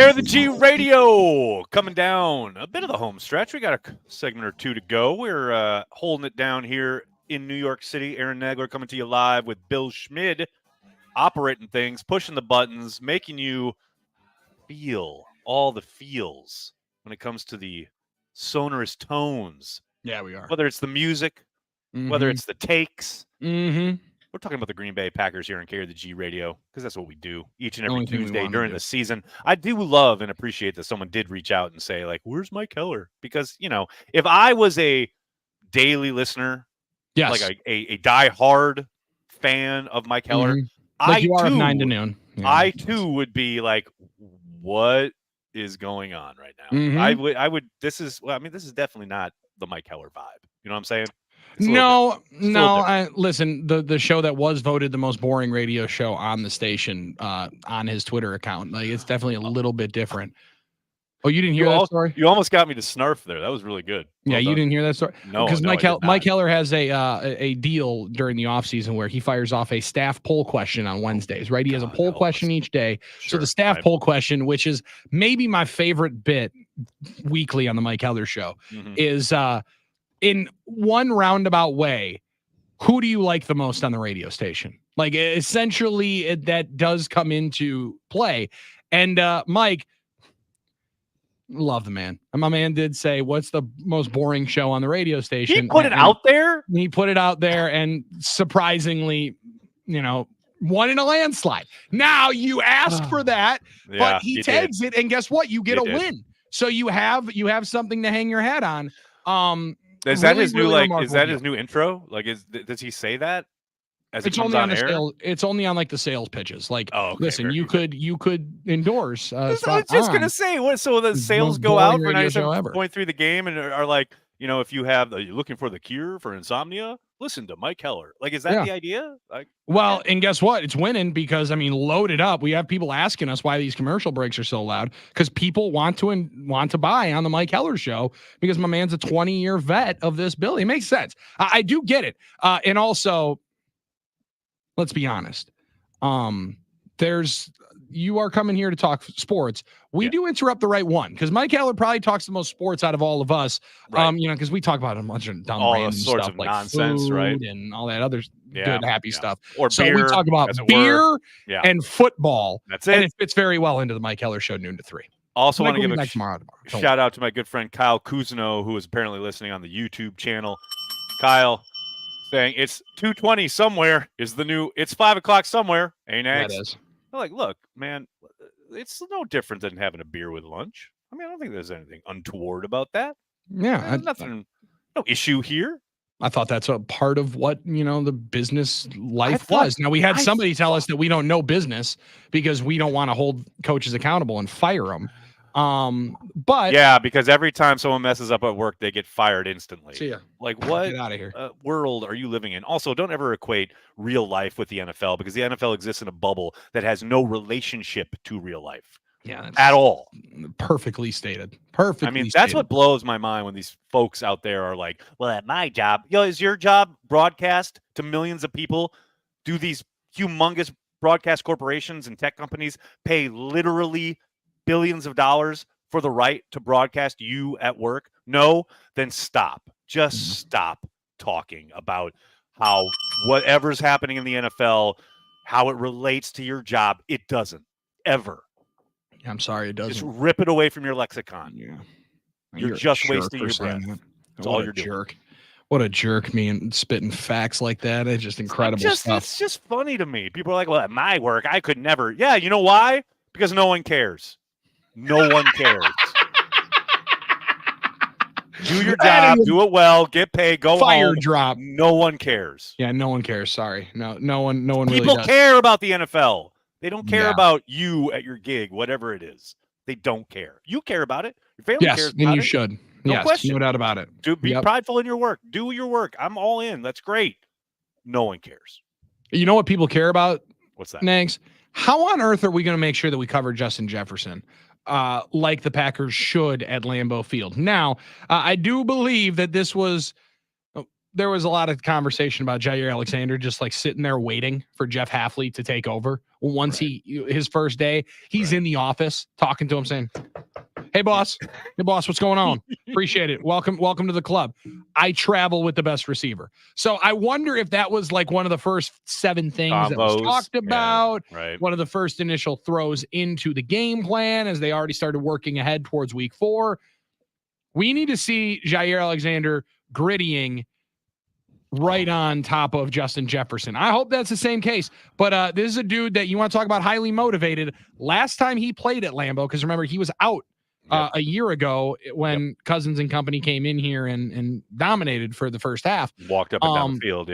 of the G Radio coming down a bit of the home stretch. We got a segment or two to go. We're holding it down here in New York City. Aaron Nagler coming to you live with Bill Schmid, operating things, pushing the buttons, making you feel all the feels when it comes to the sonorous tones. Yeah, we are. Whether it's the music, whether it's the takes. We're talking about the Green Bay Packers here on Care of the G Radio because that's what we do each and every Tuesday during the season. I do love and appreciate that someone did reach out and say, like, where's Mike Keller? Because, you know, if I was a daily listener, like a diehard fan of Mike Keller, like you are of 9 to noon. Yeah. I too would be like, what is going on right now? I would, this is definitely not the Mike Keller vibe. You know what I'm saying? No. Listen, the show that was voted the most boring radio show on the station on his Twitter account, like it's definitely a little bit different. Oh, you didn't hear that story? You almost got me to snarf there. That was really good. Well you didn't hear that story? No, because Mike Keller has a deal during the offseason where he fires off a staff poll question on Wednesdays, right? He has a poll question each day. Sure, so the staff poll question, which is maybe my favorite bit weekly on the Mike Keller show, is in one roundabout way, who do you like the most on the radio station? Like, essentially, that does come into play. And Mike, love the man. My man did say, what's the most boring show on the radio station? He put it out there? He put it out there, and surprisingly, you know, won in a landslide. Now, you asked for that, but he tags it, and guess what? You get a win. So you have something to hang your hat on. Is that his new Is that his new intro? Like, does he say that? It's only on the sales. It's only on like the sales pitches. Like, listen, you could endorse. I was just gonna say, what? So the sales go out for 97.3 the game, and are like, you know, if you're looking for the cure for insomnia, listen to Mike Keller. Like, is that the idea? Like, well, and guess what? It's winning because, I mean, load it up. We have people asking us why these commercial breaks are so loud because people want to buy on the Mike Keller show because my man's a 20-year vet of this bill. It makes sense. I do get it. And also, let's be honest. You are coming here to talk sports. We do interrupt the right one because Mike Keller probably talks the most sports out of all of us. Right. You know, because we talk about a bunch of dumb random sorts stuff of like nonsense, food right? And all that other good happy stuff. Or so beer, we talk about beer and football. That's it. And it fits very well into the Mike Keller show, noon to 3. Also want to give a shout out to my good friend Kyle Cousineau, who is apparently listening on the YouTube channel. Kyle saying it's 2:20 somewhere is the new. It's 5 o'clock somewhere. Ain't it? That is. I'm like, look, man, it's no different than having a beer with lunch. I mean, I don't think there's anything untoward about that. Yeah, nothing, no issue here. I thought that's a part of what, you know, the business life was. Now, we had somebody tell us that we don't know business because we don't want to hold coaches accountable and fire them. But yeah, because every time someone messes up at work, they get fired instantly. See ya. Like, what Get out of here. World are you living in? Also, don't ever equate real life with the NFL because the NFL exists in a bubble that has no relationship to real life. Yeah, at all. Perfectly stated. Perfectly. I mean, that's what blows my mind when these folks out there are like, well, at my job, is your job broadcast to millions of people? Do these humongous broadcast corporations and tech companies pay literally billions of dollars for the right to broadcast you at work? No, then stop. Just stop talking about how whatever's happening in the NFL, how it relates to your job. It doesn't ever. I'm sorry, it doesn't. Just rip it away from your lexicon. Yeah. You're just wasting your breath. That's all you're doing. What a jerk, man, spitting facts like that. It's just incredible stuff. It's just funny to me. People are like, well, at my work, I could never. Yeah, you know why? Because no one cares. No one cares. Do your job, do it well, get paid, go fire home. Drop. No one cares. Yeah, no one cares. Sorry. No one really People does. care about the NFL. They don't care about you at your gig, whatever it is. They don't care. You care about it. Your family cares about it. Yes, and you should. No question. No doubt about it. Be prideful in your work. Do your work. I'm all in. That's great. No one cares. You know what people care about? What's that? Nags? How on earth are we going to make sure that we cover Justin Jefferson like the Packers should at Lambeau Field? Now, I do believe that this was there was a lot of conversation about Jair Alexander just like sitting there waiting for Jeff Hafley to take over. Once his first day, he's in the office talking to him saying, hey boss, what's going on? Appreciate it. Welcome to the club. I travel with the best receiver. So I wonder if that was like one of the first 7 things that was talked about. Yeah, right. One of the first initial throws into the game plan as they already started working ahead towards week 4. We need to see Jair Alexander grittying right on top of Justin Jefferson. I hope that's the same case. But this is a dude that you want to talk about highly motivated. Last time he played at Lambeau, because remember, he was out a year ago when Cousins and company came in here and dominated for the first half. Walked up and down the field,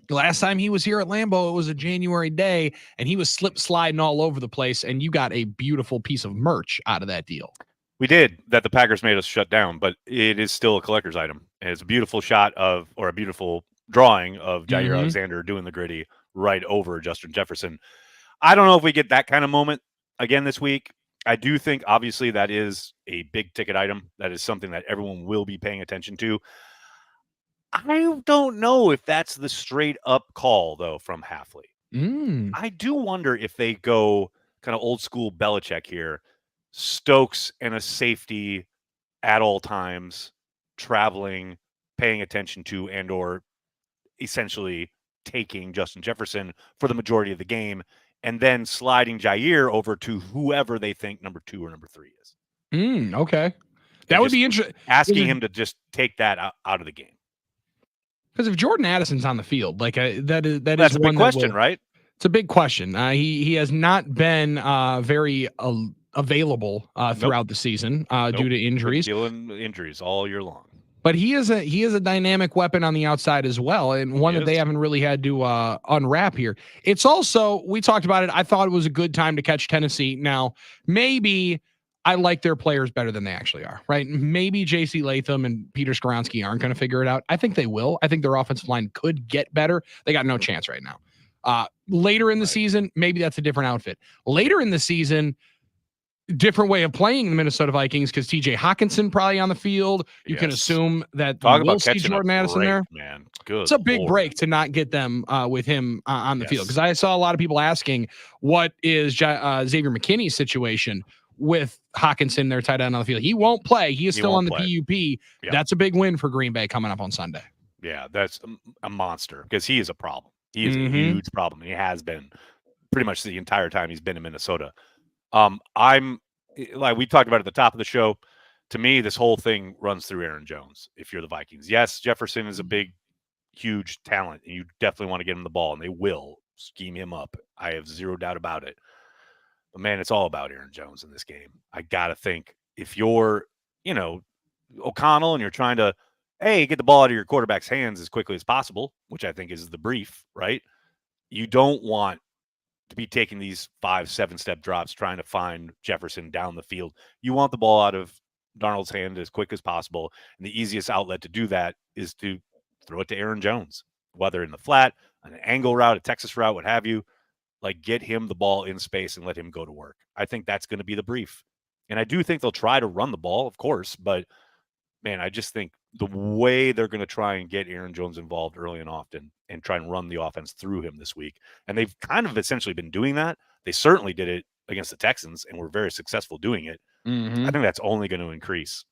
Last time he was here at Lambeau, it was a January day, and he was sliding all over the place, and you got a beautiful piece of merch out of that deal. We did that the Packers made us shut down, but it is still a collector's item. And it's a beautiful shot of, or a beautiful drawing of Jair Alexander doing the gritty right over Justin Jefferson. I don't know if we get that kind of moment again this week. I do think, obviously, that is a big ticket item. That is something that everyone will be paying attention to. I don't know if that's the straight up call, though, from Hafley. I do wonder if they go kind of old school Belichick here. Stokes and a safety at all times, traveling, paying attention to, and or essentially taking Justin Jefferson for the majority of the game, and then sliding Jair over to whoever they think number 2 or number 3 is. Okay. That would be interesting. Asking him to just take that out of the game. Because if Jordan Addison's on the field, like that's a big question, right? It's a big question. He has not been very available throughout the season due to injuries. Dealing injuries all year long. But he is a dynamic weapon on the outside as well, and one that they haven't really had to unwrap here. It's also, we talked about it, I thought it was a good time to catch Tennessee. Now, maybe I like their players better than they actually are, right? Maybe J.C. Latham and Peter Skoronski aren't going to figure it out. I think they will. I think their offensive line could get better. They got no chance right now. Later in the season, maybe that's a different outfit. Later in the season, different way of playing the Minnesota Vikings because TJ Hawkinson probably on the field. You can assume that we'll see Jordan Addison there. Man, good. It's a big break to not get them with him on the field, because I saw a lot of people asking what is Xavier McKinney's situation with Hawkinson, their tight end on the field. He won't play. He is still on the PUP. Yeah. That's a big win for Green Bay coming up on Sunday. Yeah, that's a monster because he is a problem. He is a huge problem. He has been pretty much the entire time he's been in Minnesota. I'm like we talked about at the top of the show. To me, this whole thing runs through Aaron Jones. If you're the Vikings, yes, Jefferson is a big, huge talent, and you definitely want to get him the ball, and they will scheme him up. I have zero doubt about it. But man, it's all about Aaron Jones in this game. I gotta think if you're, O'Connell, and you're trying to, get the ball out of your quarterback's hands as quickly as possible, which I think is the brief, right? You don't want to be taking these 5-7 step drops trying to find Jefferson down the field. You want the ball out of Darnold's hand as quick as possible. And the easiest outlet to do that is to throw it to Aaron Jones, whether in the flat, an angle route, a Texas route, what have you. Like, get him the ball in space and let him go to work. I think that's going to be the brief. And I do think they'll try to run the ball, of course, but man, I just think the way they're going to try and get Aaron Jones involved early and often and try and run the offense through him this week. And they've kind of essentially been doing that. They certainly did it against the Texans and were very successful doing it. I think that's only going to increase.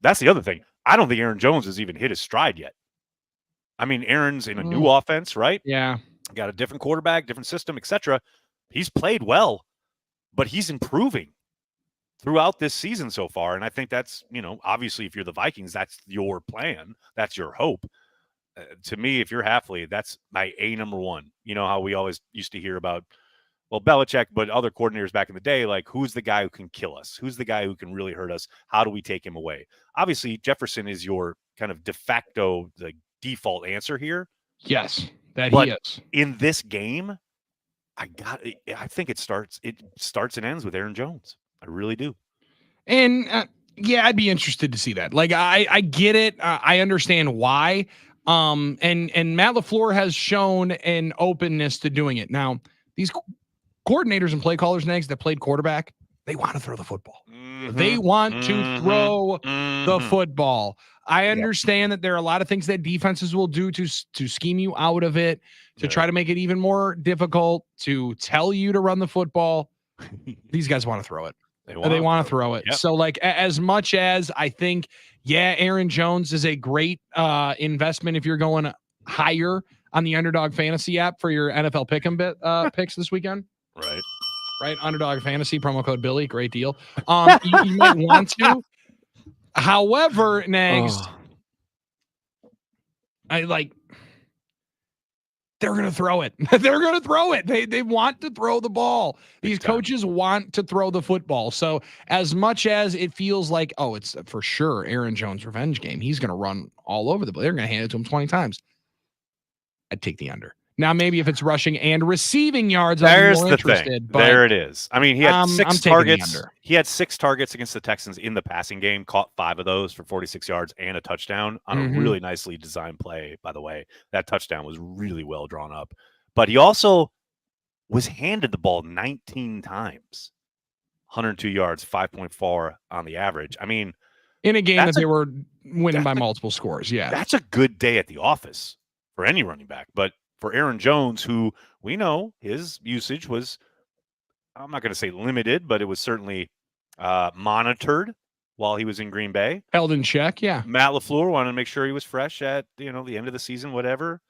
That's the other thing. I don't think Aaron Jones has even hit his stride yet. I mean, Aaron's in a new offense, right? Yeah. Got a different quarterback, different system, etc. He's played well, but he's improving throughout this season so far. And I think that's, obviously if you're the Vikings, that's your plan. That's your hope. To me, if you're Hafley, that's my number one. You know how we always used to hear about, Belichick, but other coordinators back in the day, like, who's the guy who can kill us? Who's the guy who can really hurt us? How do we take him away? Obviously, Jefferson is your kind of de facto, the default answer here. Yes, he is. In this game, I think it starts and ends with Aaron Jones. I really do. And I'd be interested to see that. Like, I get it. I understand why. And Matt LaFleur has shown an openness to doing it. Now, these coordinators and play callers, Nags, that played quarterback, they want to throw the football. They want to throw the football. I understand that there are a lot of things that defenses will do to scheme you out of it, to try to make it even more difficult, to tell you to run the football. These guys want to throw it. They want to throw it. Yep. So, like, as much as I think, Aaron Jones is a great investment if you're going higher on the Underdog Fantasy app for your NFL picks this weekend. Right. Underdog Fantasy, promo code Billy. Great deal. You might want to. However, Nags, they're going to throw it. They're going to throw it. They want to throw the ball. These coaches want to throw the football. So as much as it feels like, it's for sure Aaron Jones' revenge game, he's going to run all over the place. They're going to hand it to him 20 times. I'd take the under. Now, maybe if it's rushing and receiving yards, there's I'll be more interested. But there it is. I mean, he had 6 targets. He had 6 targets against the Texans in the passing game, caught 5 of those for 46 yards and a touchdown on a really nicely designed play, by the way. That touchdown was really well drawn up. But he also was handed the ball 19 times, 102 yards, 5.4 on the average. I mean, in a game that they were winning by multiple scores. Yeah. That's a good day at the office for any running back. But for Aaron Jones, who we know his usage was, I'm not going to say limited, but it was certainly monitored while he was in Green Bay. Held in check, yeah. Matt LaFleur wanted to make sure he was fresh at, the end of the season, whatever.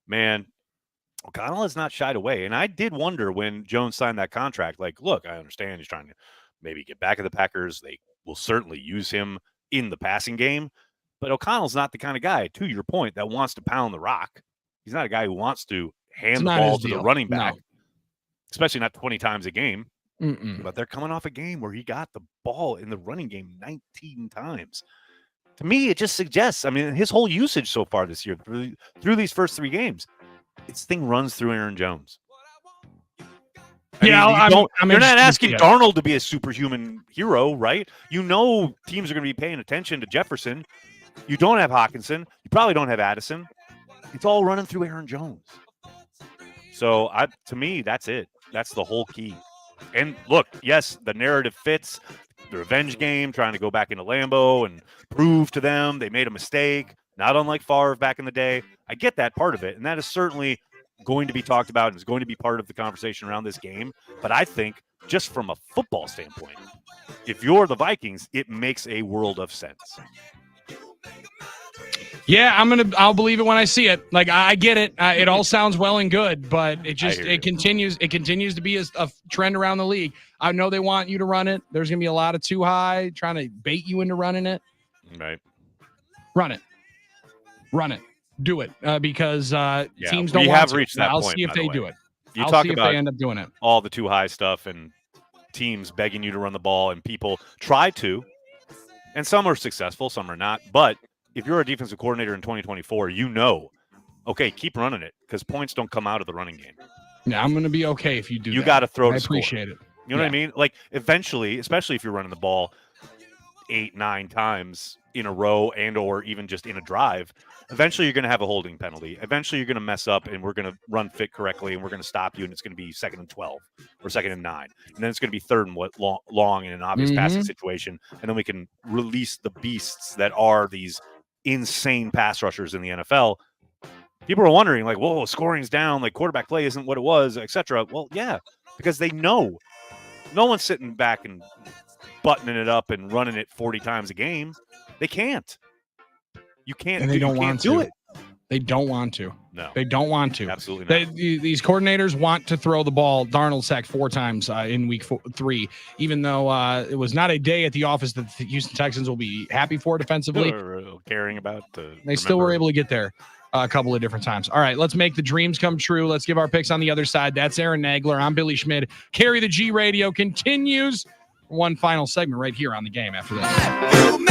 Man, O'Connell has not shied away. And I did wonder when Jones signed that contract, like, look, I understand he's trying to maybe get back at the Packers. They will certainly use him in the passing game. But O'Connell's not the kind of guy, to your point, that wants to pound the rock. He's not a guy who wants to hand the ball to the running back, especially not 20 times a game. But they're coming off a game where he got the ball in the running game 19 times. To me, it just suggests, I mean, his whole usage so far this year, through these first 3 games, this thing runs through Aaron Jones. You're not asking Darnold to be a superhuman hero, right? Teams are going to be paying attention to Jefferson. You don't have Hawkinson. You probably don't have Addison. It's all running through Aaron Jones. So, to me, that's it. That's the whole key. And look, yes, the narrative fits. The revenge game, trying to go back into Lambeau and prove to them they made a mistake, not unlike Favre back in the day. I get that part of it, and that is certainly going to be talked about and is going to be part of the conversation around this game. But I think just from a football standpoint, if you're the Vikings, it makes a world of sense. Yeah, I'll believe it when I see it. Like, I get it. It all sounds well and good, but it continues to be a trend around the league. I know they want you to run it. There's going to be a lot of too high trying to bait you into running it. Right. Run it. Do it. Because teams don't we want have to. reached that I'll see if they do it. I'll talk see about if they end up doing it. All the too high stuff and teams begging you to run the ball, and people try to, and some are successful, some are not. But if you're a defensive coordinator in 2024, okay, keep running it because points don't come out of the running game. Yeah, I'm going to be okay if you do that. You got to throw to score. I appreciate it. You know what I mean? Like, eventually, especially if you're running the ball 8-9 times in a row and or even just in a drive, eventually you're going to have a holding penalty. Eventually you're going to mess up and we're going to run fit correctly and we're going to stop you and it's going to be 2nd and 12 or 2nd and 9. And then it's going to be 3rd and long in an obvious passing situation. And then we can release the beasts that are these insane pass rushers in the NFL. People are wondering, like, whoa, scoring's down, like quarterback play isn't what it was, etc. Well, yeah, because they know. No one's sitting back and buttoning it up and running it 40 times a game. They can't. You can't. And they don't want to do it. They don't want to. No. They don't want to. Absolutely not. These coordinators want to throw the ball. Darnold sacked 4 times in week 3, even though it was not a day at the office that the Houston Texans will be happy for defensively. Caring about. They still were able to get there a couple of different times. All right, let's make the dreams come true. Let's give our picks on the other side. That's Aaron Nagler. I'm Billy Schmid. Carry the G Radio continues. One final segment right here on the game after that.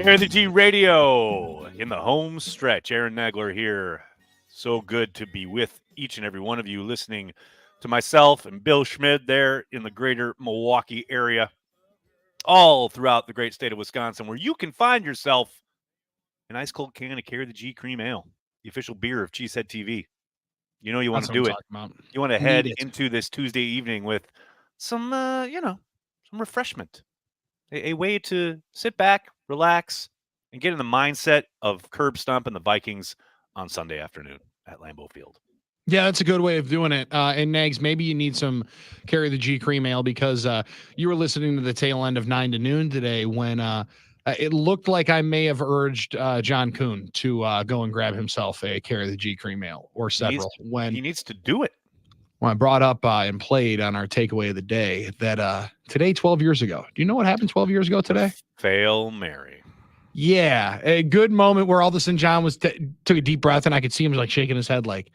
Carry the G Radio in the home stretch. Aaron Nagler here. So good to be with each and every one of you listening to myself and Bill Schmid there in the greater Milwaukee area, all throughout the great state of Wisconsin, where you can find yourself an ice cold can of Carry the G Cream Ale, the official beer of Cheesehead TV. You know you want to do it. You want to head into this Tuesday evening with some, some refreshment, a way to sit back, relax, and get in the mindset of curb stomping the Vikings on Sunday afternoon at Lambeau Field. Yeah, that's a good way of doing it. And Nags, maybe you need some Carry the G Cream Ale because you were listening to the tail end of 9 to noon today when it looked like I may have urged John Kuhn to go and grab himself a Carry the G Cream Ale or several. He needs to do it. When I brought up and played on our takeaway of the day that today, 12 years ago. Do you know what happened 12 years ago today? Fail Mary. Yeah, a good moment where all of a sudden John took a deep breath and I could see him like shaking his head like,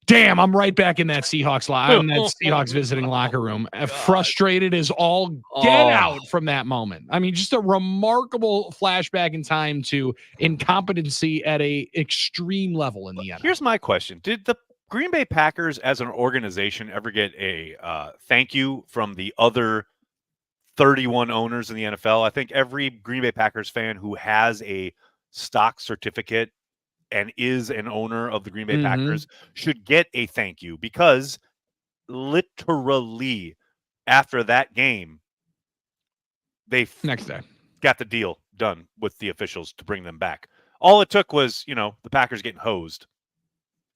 damn, I'm right back in that Seahawks visiting locker room. Frustrated as all get out from that moment. I mean, just a remarkable flashback in time to incompetency at a extreme level in the NFL. Here's my question. Did the Green Bay Packers as an organization ever get a thank you from the other 31 owners in the NFL? I think every Green Bay Packers fan who has a stock certificate and is an owner of the Green Bay Packers should get a thank you, because literally after that game, they next day got the deal done with the officials to bring them back. All it took was, the Packers getting hosed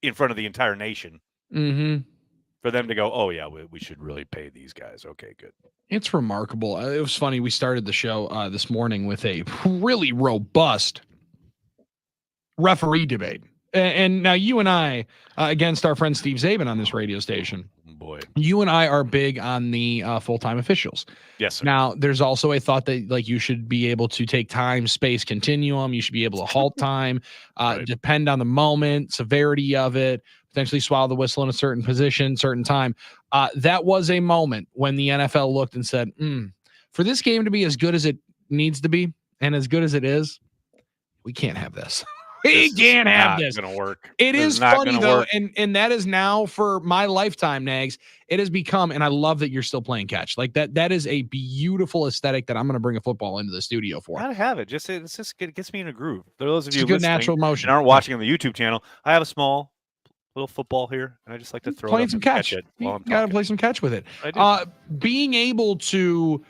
in front of the entire nation for them to go, oh, yeah, we should really pay these guys. Okay, good. It's remarkable. It was funny. We started the show this morning with a really robust referee debate. And now you and I, against our friend Steve Zabin on this radio station, you and I are big on the full-time officials. Yes, sir. Now, there's also a thought that like you should be able to take time, space, continuum. You should be able to halt time, depend on the moment, severity of it, potentially swallow the whistle in a certain position, certain time. That was a moment when the NFL looked and said, for this game to be as good as it needs to be and as good as it is, we can't have this. We can't have this. It's not going to work. It is funny, though, and that is now for my lifetime, Nags. It has become, and I love that you're still playing catch. Like that is a beautiful aesthetic that I'm going to bring a football into the studio for. Gotta have it. It gets me in a groove. For those of you good listening natural motion and aren't watching on the YouTube channel, I have a small little football here, and I just like to throw playing it up some and catch. It while I'm you got to talking. play some catch with it. I do. Being able to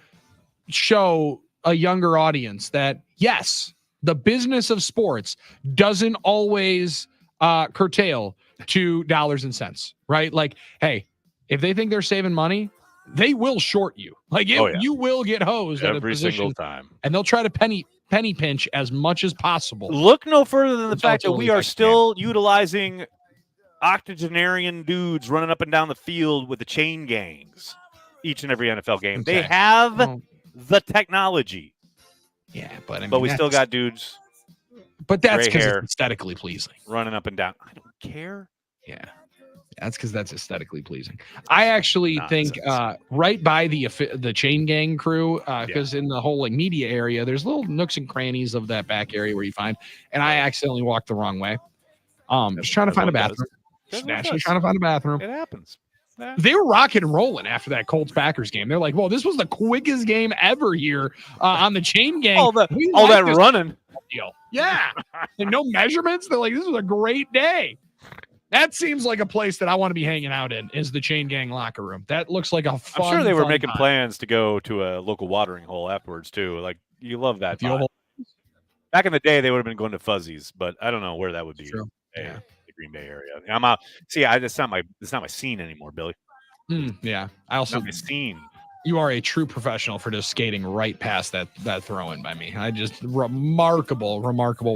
show a younger audience that, yes, the business of sports doesn't always curtail to dollars and cents, right? Like, hey, if they think they're saving money, they will short you. Like, you will get hosed every single time, and they'll try to penny pinch as much as possible. Look no further than the fact that we are still utilizing octogenarian dudes running up and down the field with the chain gangs each and every NFL game. Okay. They have the technology. Yeah, but we still got dudes. But that's because it's aesthetically pleasing. Running up and down. I don't care. Yeah. That's because that's aesthetically pleasing. I actually think right by the chain gang crew, because in the whole like media area, there's little nooks and crannies of that back area where you find, and I accidentally walked the wrong way. Just trying to find a bathroom. Just naturally trying to find a bathroom. It happens. They were rocking and rolling after that Colts-Packers game. They're like, well, this was the quickest game ever here on the chain gang. All that running. Deal. Yeah. And no measurements. They're like, this was a great day. That seems like a place that I want to be hanging out in, is the chain gang locker room. That looks like a fun I'm sure they were making plans to go to a local watering hole afterwards, too. Like, you love that. Back in the day, they would have been going to Fuzzies, but I don't know where that would be. True. Yeah. Green Bay area. I'm out. See, it's not my scene anymore, Billy. Yeah, I also not my scene. You are a true professional for just skating right past that throw in by me. I just remarkable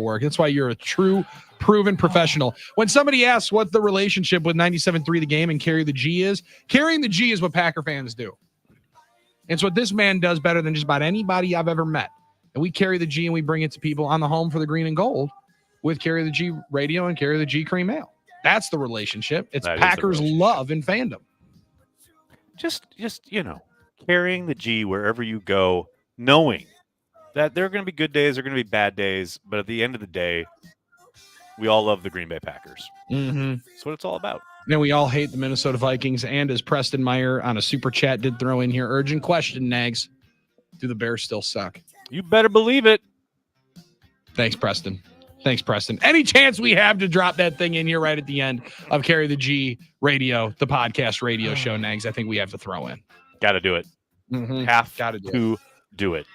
work. That's why you're a true proven professional. When somebody asks what the relationship with 97.3 The Game and Carry the G is, carrying the G is what Packer fans do. It's what this man does better than just about anybody I've ever met. And we carry the G and we bring it to people on the home for the green and gold with Carry the G Radio and Carry the G Cream Ale. That's the relationship. It's Packers love and fandom. Just carrying the G wherever you go, knowing that there are going to be good days, there are going to be bad days, but at the end of the day, we all love the Green Bay Packers. Mm-hmm. That's what it's all about. And we all hate the Minnesota Vikings. And as Preston Meyer on a super chat did throw in here, urgent question, Nags. Do the Bears still suck? You better believe it. Thanks, Preston. Any chance we have to drop that thing in here right at the end of Carry the G radio, the podcast radio show, Nags, I think we have to throw in. Got to do it. Have to do it.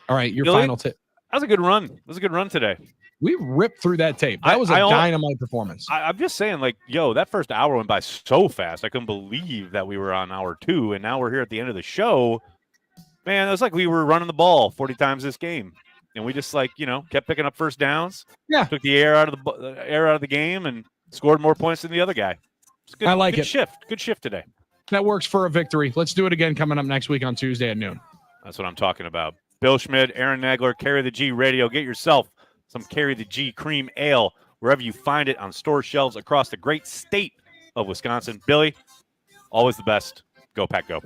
All right, your Billy, final tip. That was a good run. It was a good run today. We ripped through that tape. That was a dynamite performance. I'm just saying, like, that first hour went by so fast. I couldn't believe that we were on hour 2, and now we're here at the end of the show. Man, it was like we were running the ball 40 times this game. And we just, kept picking up first downs. Yeah. Took the air out of the game and scored more points than the other guy. It's good, I like good it. Shift. Good shift today. That works for a victory. Let's do it again coming up next week on Tuesday at noon. That's what I'm talking about. Bill Schmid, Aaron Nagler, Carry the G Radio. Get yourself some Carry the G Cream Ale wherever you find it on store shelves across the great state of Wisconsin. Billy, always the best. Go Pack, go.